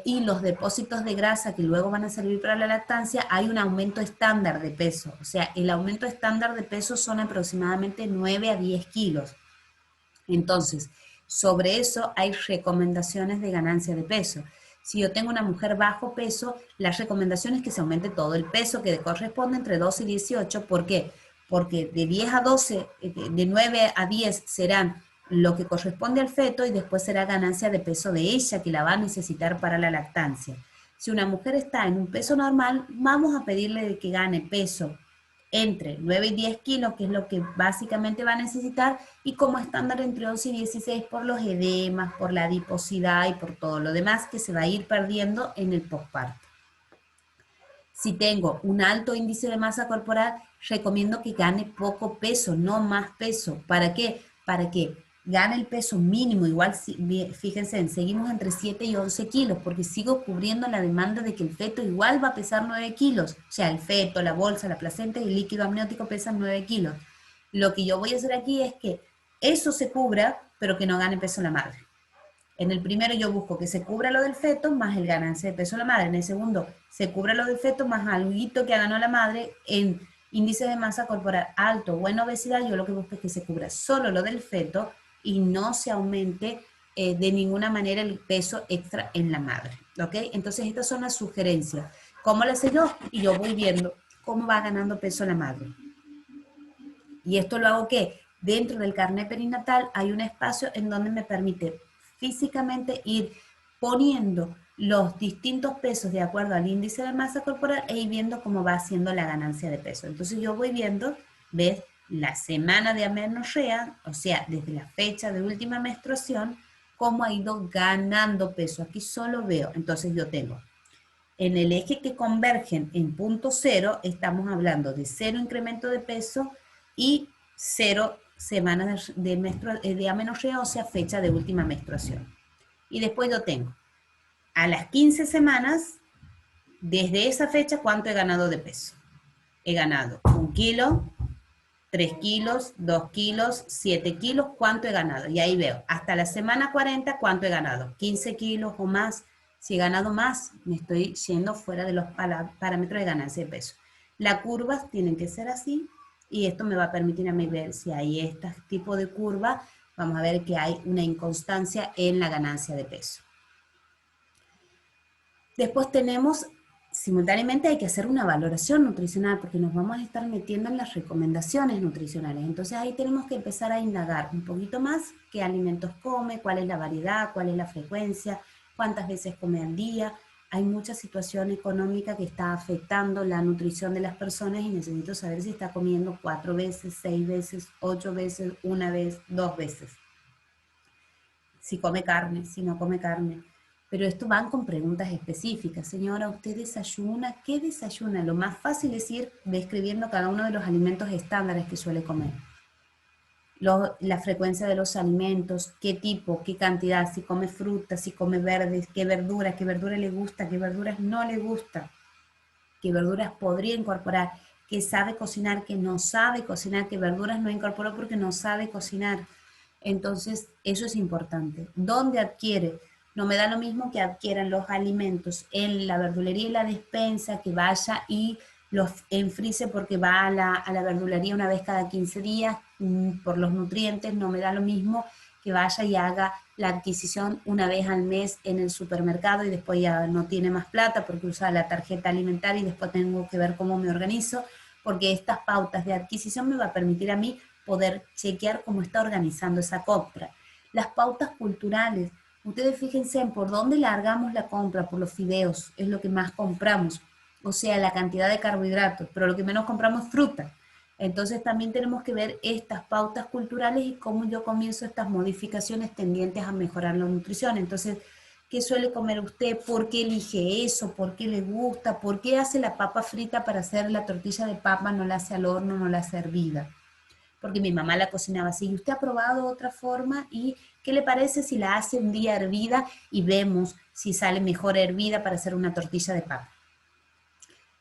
y los depósitos de grasa que luego van a servir para la lactancia, hay un aumento estándar de peso. O sea, el aumento estándar de peso son aproximadamente 9 a 10 kilos. Entonces, sobre eso hay recomendaciones de ganancia de peso. Si yo tengo una mujer bajo peso, la recomendación es que se aumente todo el peso que corresponde entre 12 y 18. ¿Por qué? Porque de 10 a 12, de 9 a 10 serán lo que corresponde al feto y después será ganancia de peso de ella que la va a necesitar para la lactancia. Si una mujer está en un peso normal, vamos a pedirle que gane peso entre 9 y 10 kilos, que es lo que básicamente va a necesitar, y como estándar entre 11 y 16 por los edemas, por la adiposidad y por todo lo demás que se va a ir perdiendo en el posparto. Si tengo un alto índice de masa corporal, recomiendo que gane poco peso, no más peso. ¿Para qué? Para que gane el peso mínimo. Igual, fíjense, seguimos entre 7 y 11 kilos, porque sigo cubriendo la demanda de que el feto igual va a pesar 9 kilos. O sea, el feto, la bolsa, la placenta y el líquido amniótico pesan 9 kilos. Lo que yo voy a hacer aquí es que eso se cubra, pero que no gane peso la madre. En el primero yo busco que se cubra lo del feto más el ganancia de peso de la madre. En el segundo se cubra lo del feto más algo que ganó la madre. En índice de masa corporal alto o en obesidad, yo lo que busco es que se cubra solo lo del feto y no se aumente de ninguna manera el peso extra en la madre. ¿Ok? Entonces estas son las sugerencias. ¿Cómo las sé yo? Y yo voy viendo cómo va ganando peso la madre. Y esto lo hago que dentro del carnet perinatal hay un espacio en donde me permite físicamente ir poniendo los distintos pesos de acuerdo al índice de masa corporal e ir viendo cómo va haciendo la ganancia de peso. Entonces yo voy viendo, ves, la semana de amenorrea, o sea, desde la fecha de última menstruación, cómo ha ido ganando peso. Aquí solo veo, entonces yo tengo en el eje que convergen en punto cero, estamos hablando de cero incremento de peso y cero semanas de amenorrea, o sea, fecha de última menstruación. Y después yo tengo a las 15 semanas, desde esa fecha, ¿cuánto he ganado de peso? He ganado 1 kilo, 3 kilos, 2 kilos, 7 kilos, ¿cuánto he ganado? Y ahí veo, hasta la semana 40, ¿cuánto he ganado? 15 kilos o más. Si he ganado más, me estoy yendo fuera de los parámetros de ganancia de peso. Las curvas tienen que ser así y esto me va a permitir a mí ver si hay este tipo de curva. Vamos a ver que hay una inconstancia en la ganancia de peso. Después tenemos, simultáneamente hay que hacer una valoración nutricional porque nos vamos a estar metiendo en las recomendaciones nutricionales. Entonces ahí tenemos que empezar a indagar un poquito más qué alimentos come, cuál es la variedad, cuál es la frecuencia, cuántas veces come al día. Hay mucha situación económica que está afectando la nutrición de las personas y necesito saber si está comiendo 4 veces, 6 veces, 8 veces, 1 vez, 2 veces. Si come carne, si no come carne. Pero esto van con preguntas específicas. Señora, ¿usted desayuna? ¿Qué desayuna? Lo más fácil es ir describiendo cada uno de los alimentos estándares que suele comer. La frecuencia de los alimentos, qué tipo, qué cantidad, si come fruta, si come verdes, qué verdura le gusta, qué verduras no le gusta, qué verduras podría incorporar, qué sabe cocinar, qué no sabe cocinar, qué verduras no incorporó porque no sabe cocinar. Entonces, eso es importante. ¿Dónde adquiere? No me da lo mismo que adquieran los alimentos en la verdulería y la despensa, que vaya y los enfrice porque va a la verdulería una vez cada 15 días por los nutrientes. No me da lo mismo que vaya y haga la adquisición una vez al mes en el supermercado y después ya no tiene más plata porque usa la tarjeta alimentaria y después tengo que ver cómo me organizo, porque estas pautas de adquisición me va a permitir a mí poder chequear cómo está organizando esa compra. Las pautas culturales, Ustedes fíjense en por dónde largamos la compra, por los fideos, es lo que más compramos, o sea, la cantidad de carbohidratos, pero lo que menos compramos es fruta. Entonces también tenemos que ver estas pautas culturales y cómo yo comienzo estas modificaciones tendientes a mejorar la nutrición. Entonces, ¿qué suele comer usted? ¿Por qué elige eso? ¿Por qué le gusta? ¿Por qué hace la papa frita para hacer la tortilla de papa? No la hace al horno, no la hace hervida. Porque mi mamá la cocinaba así. ¿Y usted ha probado otra forma? ¿Y qué le parece si la hace un día hervida y vemos si sale mejor hervida para hacer una tortilla de papa?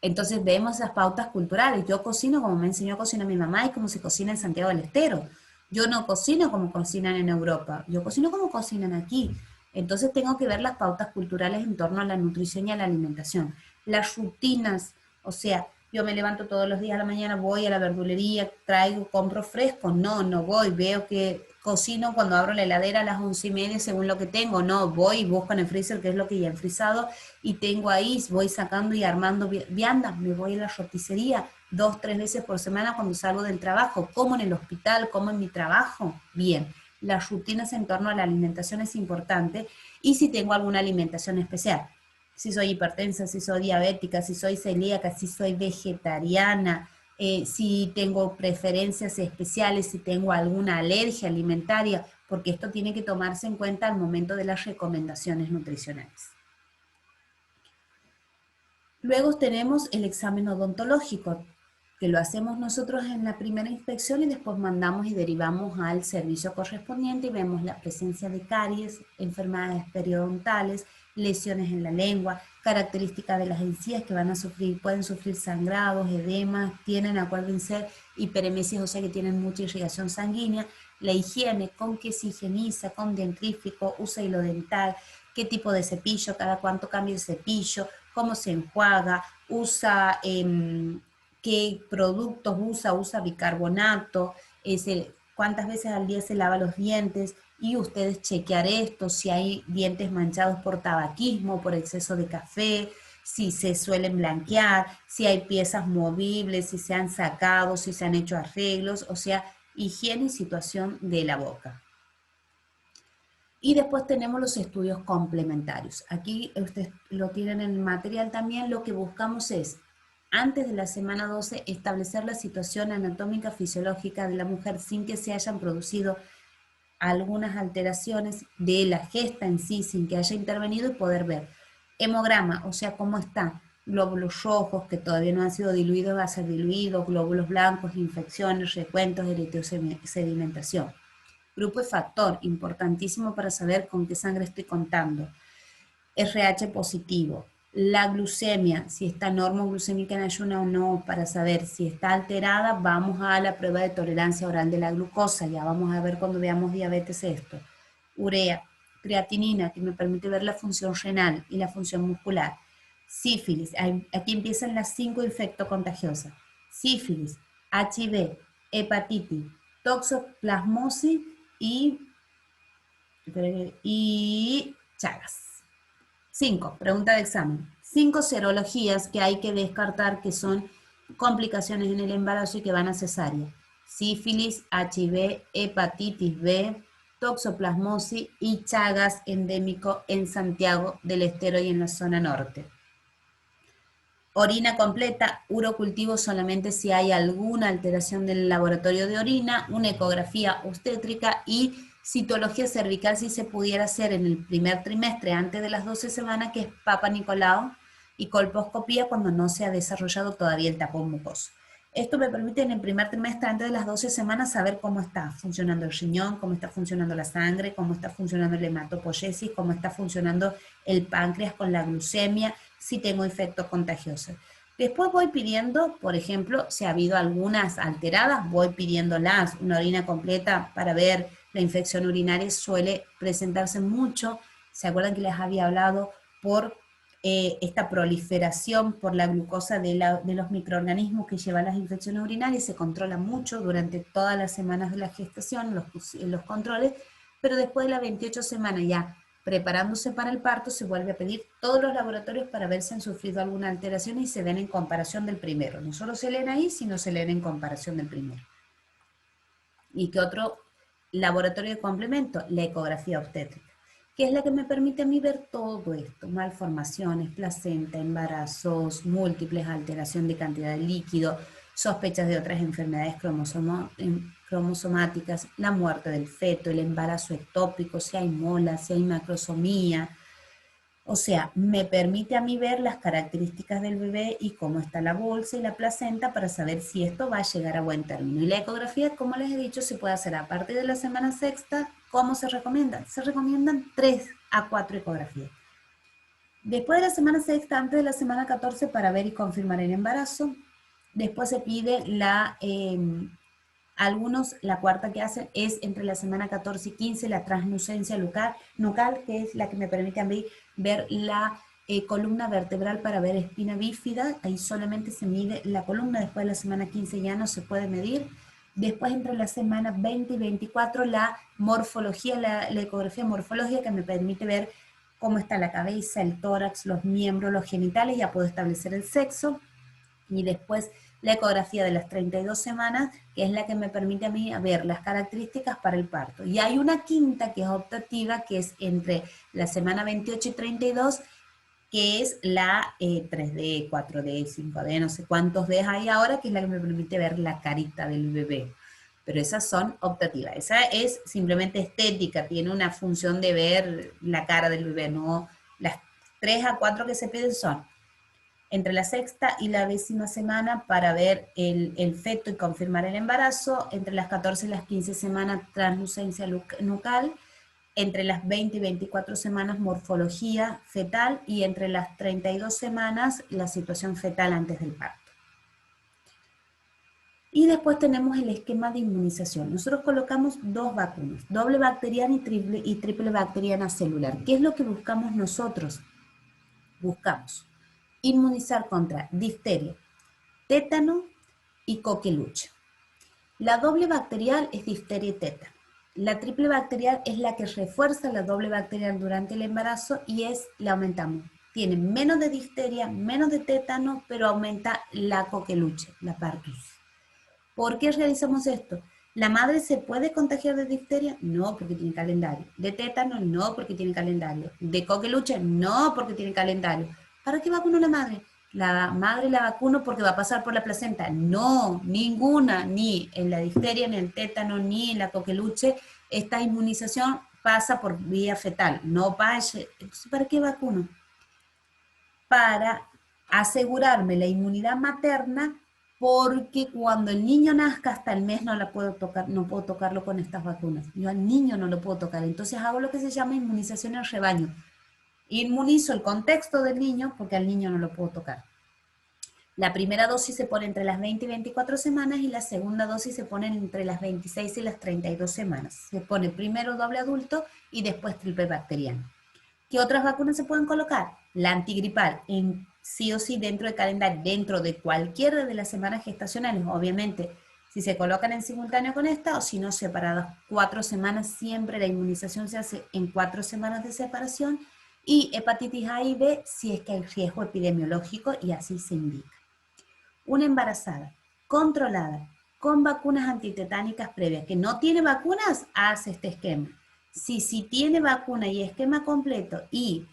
Entonces vemos esas pautas culturales. Yo cocino como me enseñó a cocinar mi mamá y como se cocina en Santiago del Estero. Yo no cocino como cocinan en Europa, yo cocino como cocinan aquí. Entonces tengo que ver las pautas culturales en torno a la nutrición y a la alimentación. Las rutinas, o sea, yo me levanto todos los días a la mañana, voy a la verdulería, traigo, compro fresco. No, no voy, veo que cocino cuando abro la heladera a las 11:30 según lo que tengo. No, voy y busco en el freezer qué es lo que ya he frizado y tengo ahí, voy sacando y armando viandas. Me voy a la roticería 2, 3 veces por semana cuando salgo del trabajo, como en el hospital, como en mi trabajo. Bien, las rutinas en torno a la alimentación es importante y si tengo alguna alimentación especial, si soy hipertensa, si soy diabética, si soy celíaca, si soy vegetariana, si tengo preferencias especiales, si tengo alguna alergia alimentaria, porque esto tiene que tomarse en cuenta al momento de las recomendaciones nutricionales. Luego tenemos el examen odontológico, que lo hacemos nosotros en la primera inspección y después mandamos y derivamos al servicio correspondiente y vemos la presencia de caries, enfermedades periodontales, lesiones en la lengua, características de las encías que van a sufrir, pueden sufrir sangrados, edemas, tienen, acuérdense, hiperemesis, o sea que tienen mucha irrigación sanguínea, la higiene, con qué se higieniza, con dentrífico, usa hilo dental, qué tipo de cepillo, cada cuánto cambia el cepillo, cómo se enjuaga, usa qué productos usa bicarbonato, cuántas veces al día se lava los dientes y ustedes chequear esto, si hay dientes manchados por tabaquismo, por exceso de café, si se suelen blanquear, si hay piezas movibles, si se han sacado, si se han hecho arreglos, o sea, higiene y situación de la boca. Y después tenemos los estudios complementarios. Aquí ustedes lo tienen en el material también. Lo que buscamos es, antes de la semana 12, establecer la situación anatómica fisiológica de la mujer sin que se hayan producido algunas alteraciones de la gesta en sí, sin que haya intervenido y poder ver hemograma, o sea, cómo está, glóbulos rojos que todavía no han sido diluidos, va a ser diluido, glóbulos blancos, infecciones, recuentos, eritrosedimentación. Grupo de factor, importantísimo para saber con qué sangre estoy contando. RH positivo. La glucemia, si está normoglucémica en ayuna o no, para saber si está alterada, vamos a la prueba de tolerancia oral de la glucosa. Ya vamos a ver cuando veamos diabetes esto. Urea, creatinina, que me permite ver la función renal y la función muscular. Sífilis, aquí empiezan las 5 infectos contagiosas. Sífilis, HIV, hepatitis, toxoplasmosis y Chagas. 5, pregunta de examen. 5 serologías que hay que descartar que son complicaciones en el embarazo y que van a cesárea. Sífilis, HIV, hepatitis B, toxoplasmosis y Chagas endémico en Santiago del Estero y en la zona norte. Orina completa, urocultivo solamente si hay alguna alteración del laboratorio de orina, una ecografía obstétrica y citología cervical si se pudiera hacer en el primer trimestre antes de las 12 semanas, que es Papa Nicolau, y colposcopía cuando no se ha desarrollado todavía el tapón mucoso. Esto me permite en el primer trimestre antes de las 12 semanas saber cómo está funcionando el riñón, cómo está funcionando la sangre, cómo está funcionando el hematopoiesis, cómo está funcionando el páncreas con la glucemia, si tengo efectos contagiosos. Después voy pidiendo, por ejemplo, si ha habido algunas alteradas, voy pidiéndolas, una orina completa para ver la infección urinaria suele presentarse mucho, ¿se acuerdan que les había hablado por esta proliferación por la glucosa de los microorganismos que llevan las infecciones urinarias? Se controla mucho durante todas las semanas de la gestación, los controles, pero después de las 28 semanas ya preparándose para el parto, se vuelve a pedir todos los laboratorios para ver si han sufrido alguna alteración y se ven en comparación del primero. No solo se leen ahí, sino se leen en comparación del primero. ¿Y qué otro laboratorio de complemento? La ecografía obstétrica, que es la que me permite a mí ver todo esto, malformaciones, placenta, embarazos múltiples, alteración de cantidad de líquido, sospechas de otras enfermedades cromosomáticas, la muerte del feto, el embarazo ectópico, si hay mola, si hay macrosomía. O sea, me permite a mí ver las características del bebé y cómo está la bolsa y la placenta para saber si esto va a llegar a buen término. Y la ecografía, como les he dicho, se puede hacer a partir de la semana sexta. ¿Cómo se recomienda? Se recomiendan 3 a 4 ecografías. Después de la semana sexta, antes de la semana 14, para ver y confirmar el embarazo. Después se pide algunos, la cuarta que hacen es entre la semana 14 y 15, la transnucencia nucal, que es la que me permite a mí ver la columna vertebral para ver espina bífida. Ahí solamente se mide la columna, después de la semana 15 ya no se puede medir. Después, entre la semana 20 y 24, la morfología, la ecografía morfológica, que me permite ver cómo está la cabeza, el tórax, los miembros, los genitales, ya puedo establecer el sexo. Y después la ecografía de las 32 semanas, que es la que me permite a mí ver las características para el parto. Y hay una quinta que es optativa, que es entre la semana 28 y 32, que es la 3D, 4D, 5D, no sé cuántos D hay ahora, que es la que me permite ver la carita del bebé. Pero esas son optativas. Esa es simplemente estética, tiene una función de ver la cara del bebé, no las 3 a 4 que se piden son entre la sexta y la 10ª semana para ver el feto y confirmar el embarazo, entre las 14 y las 15 semanas translucencia nucal, entre las 20 y 24 semanas morfología fetal y entre las 32 semanas la situación fetal antes del parto. Y después tenemos el esquema de inmunización. Nosotros colocamos 2 vacunas, doble bacteriana y triple bacteriana celular. ¿Qué es lo que buscamos nosotros? Buscamos inmunizar contra difteria, tétano y coqueluche. La doble bacterial es difteria y tétano. La triple bacterial es la que refuerza la doble bacterial durante el embarazo y la aumentamos. Tiene menos de difteria, menos de tétano, pero aumenta la coqueluche, la pertussis. ¿Por qué realizamos esto? ¿La madre se puede contagiar de difteria? No, porque tiene calendario. ¿De tétano? No, porque tiene calendario. ¿De coqueluche? No, porque tiene calendario. ¿Para qué vacuno la madre? La madre la vacuno porque va a pasar por la placenta. No, ninguna, ni en la difteria, ni en el tétano, ni en la coqueluche. Esta inmunización pasa por vía fetal, no pasa. Entonces, ¿para qué vacuno? Para asegurarme la inmunidad materna, porque cuando el niño nazca hasta el mes no la puedo tocar, no puedo tocarlo con estas vacunas. Yo al niño no lo puedo tocar. Entonces hago lo que se llama inmunización en rebaño. Inmunizo el contexto del niño porque al niño no lo puedo tocar. La primera dosis se pone entre las 20 y 24 semanas y la segunda dosis se pone entre las 26 y las 32 semanas. Se pone primero doble adulto y después triple bacteriano. ¿Qué otras vacunas se pueden colocar? La antigripal, sí o sí dentro del calendario, dentro de cualquiera de las semanas gestacionales, obviamente, si se colocan en simultáneo con esta o si no separadas 4 semanas, siempre la inmunización se hace en 4 semanas de separación, y hepatitis A y B si es que hay riesgo epidemiológico y así se indica. Una embarazada controlada con vacunas antitetánicas previas que no tiene vacunas, hace este esquema. Si tiene vacuna y esquema completo y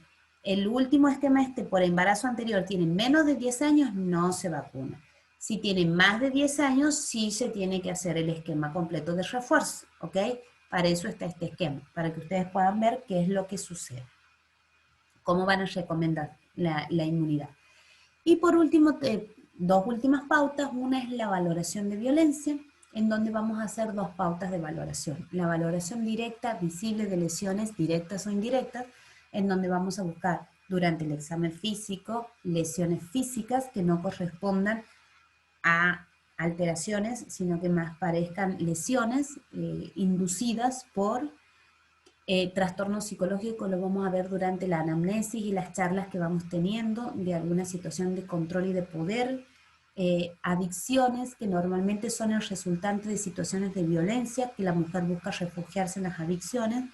el último esquema por embarazo anterior tiene menos de 10 años, no se vacuna. Si tiene más de 10 años, sí se tiene que hacer el esquema completo de refuerzo, ¿ok? Para eso está este esquema, para que ustedes puedan ver qué es lo que sucede. Cómo van a recomendar la inmunidad. Y por último, 2 últimas pautas. Una es la valoración de violencia, en donde vamos a hacer 2 pautas de valoración. La valoración directa, visible de lesiones directas o indirectas, en donde vamos a buscar durante el examen físico lesiones físicas que no correspondan a alteraciones, sino que más parezcan lesiones inducidas por trastornos psicológicos. Lo vamos a ver durante la anamnesis y las charlas que vamos teniendo de alguna situación de control y de poder, adicciones que normalmente son el resultante de situaciones de violencia, que la mujer busca refugiarse en las adicciones,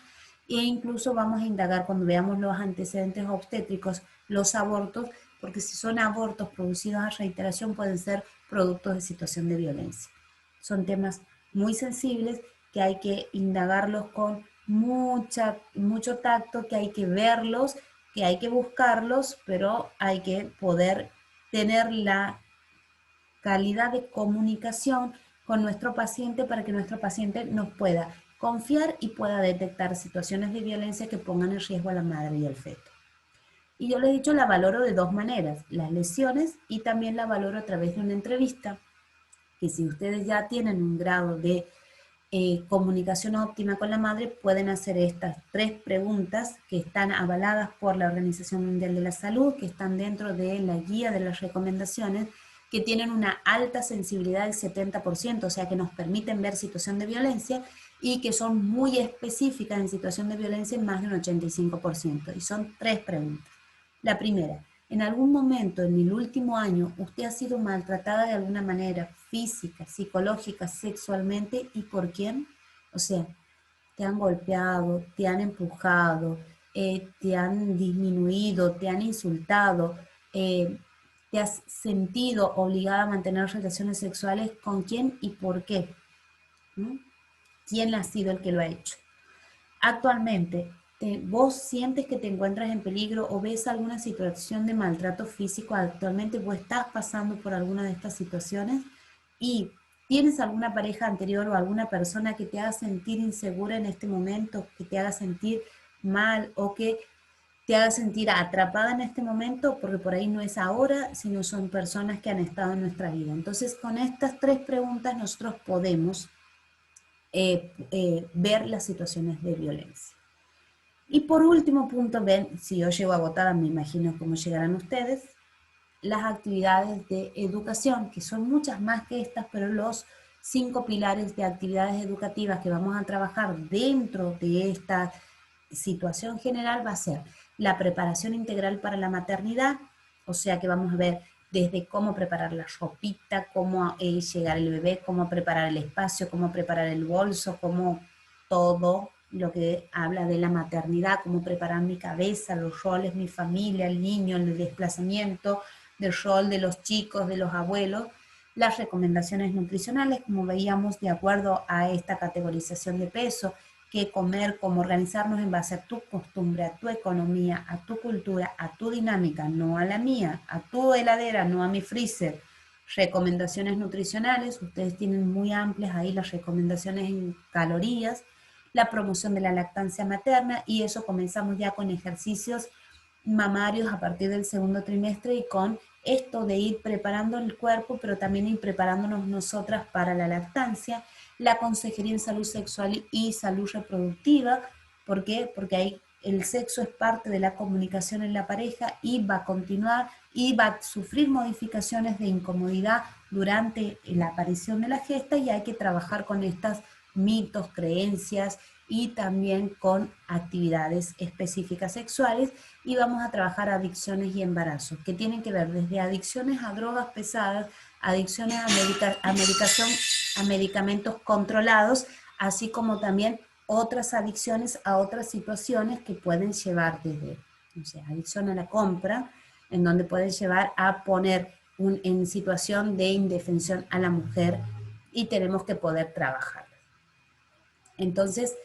e incluso vamos a indagar cuando veamos los antecedentes obstétricos, los abortos, porque si son abortos producidos a reiteración pueden ser productos de situación de violencia. Son temas muy sensibles que hay que indagarlos con mucho tacto, que hay que verlos, que hay que buscarlos, pero hay que poder tener la calidad de comunicación con nuestro paciente para que nuestro paciente nos pueda confiar y pueda detectar situaciones de violencia que pongan en riesgo a la madre y al feto. Y yo le he dicho, la valoro de dos maneras, las lesiones y también la valoro a través de una entrevista, que si ustedes ya tienen un grado de comunicación óptima con la madre, pueden hacer estas 3 preguntas que están avaladas por la Organización Mundial de la Salud, que están dentro de la guía de las recomendaciones, que tienen una alta sensibilidad del 70%, o sea que nos permiten ver situación de violencia y que son muy específicas en situación de violencia en más de un 85%. Y son 3 preguntas. La primera, ¿en algún momento en el último año usted ha sido maltratada de alguna manera física, psicológica, sexualmente y por quién? O sea, te han golpeado, te han empujado, te han disminuido, te han insultado, te has sentido obligada a mantener relaciones sexuales con quién y por qué. ¿No? ¿Quién ha sido el que lo ha hecho? Actualmente, ¿vos sientes que te encuentras en peligro o ves alguna situación de maltrato físico actualmente? ¿Vos estás pasando por alguna de estas situaciones? ¿Y tienes alguna pareja anterior o alguna persona que te haga sentir insegura en este momento, que te haga sentir mal o que te haga sentir atrapada en este momento? Porque por ahí no es ahora, sino son personas que han estado en nuestra vida. Entonces, con estas 3 preguntas nosotros podemos ver las situaciones de violencia. Y por último punto, ven, si yo llego agotada, me imagino cómo llegarán ustedes, las actividades de educación, que son muchas más que estas, pero los 5 pilares de actividades educativas que vamos a trabajar dentro de esta situación general va a ser la preparación integral para la maternidad, o sea que vamos a ver desde cómo preparar la ropita, cómo llegar el bebé, cómo preparar el espacio, cómo preparar el bolso, cómo todo lo que habla de la maternidad, cómo preparar mi cabeza, los roles, mi familia, el niño, el desplazamiento, del rol de los chicos, de los abuelos, las recomendaciones nutricionales, como veíamos, de acuerdo a esta categorización de peso, qué comer, cómo organizarnos en base a tu costumbre, a tu economía, a tu cultura, a tu dinámica, no a la mía, a tu heladera, no a mi freezer. Recomendaciones nutricionales, ustedes tienen muy amplias ahí las recomendaciones en calorías, la promoción de la lactancia materna, y eso comenzamos ya con ejercicios mamarios a partir del segundo trimestre y con esto de ir preparando el cuerpo, pero también ir preparándonos nosotras para la lactancia, la consejería en salud sexual y salud reproductiva. ¿Por qué? Porque ahí el sexo es parte de la comunicación en la pareja y va a continuar y va a sufrir modificaciones de incomodidad durante la aparición de la gesta, y hay que trabajar con estas mitos, creencias y también con actividades específicas sexuales. Y vamos a trabajar adicciones y embarazos, que tienen que ver desde adicciones a drogas pesadas, adicciones a medicamentos controlados, así como también otras adicciones a otras situaciones que pueden llevar desde, o sea, adicción a la compra, en donde pueden llevar a poner en situación de indefensión a la mujer, y tenemos que poder trabajar. Entonces,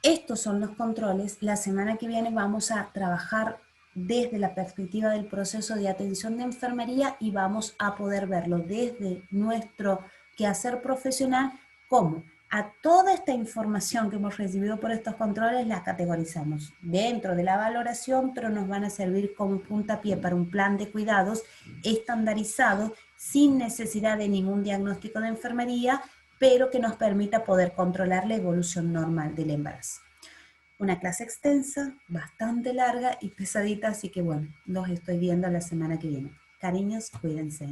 estos son los controles. La semana que viene vamos a trabajar desde la perspectiva del proceso de atención de enfermería y vamos a poder verlo desde nuestro quehacer profesional, como a toda esta información que hemos recibido por estos controles la categorizamos dentro de la valoración, pero nos van a servir como puntapié para un plan de cuidados estandarizado sin necesidad de ningún diagnóstico de enfermería, pero que nos permita poder controlar la evolución normal del embarazo. Una clase extensa, bastante larga y pesadita, así que bueno, los estoy viendo la semana que viene. Cariños, cuídense.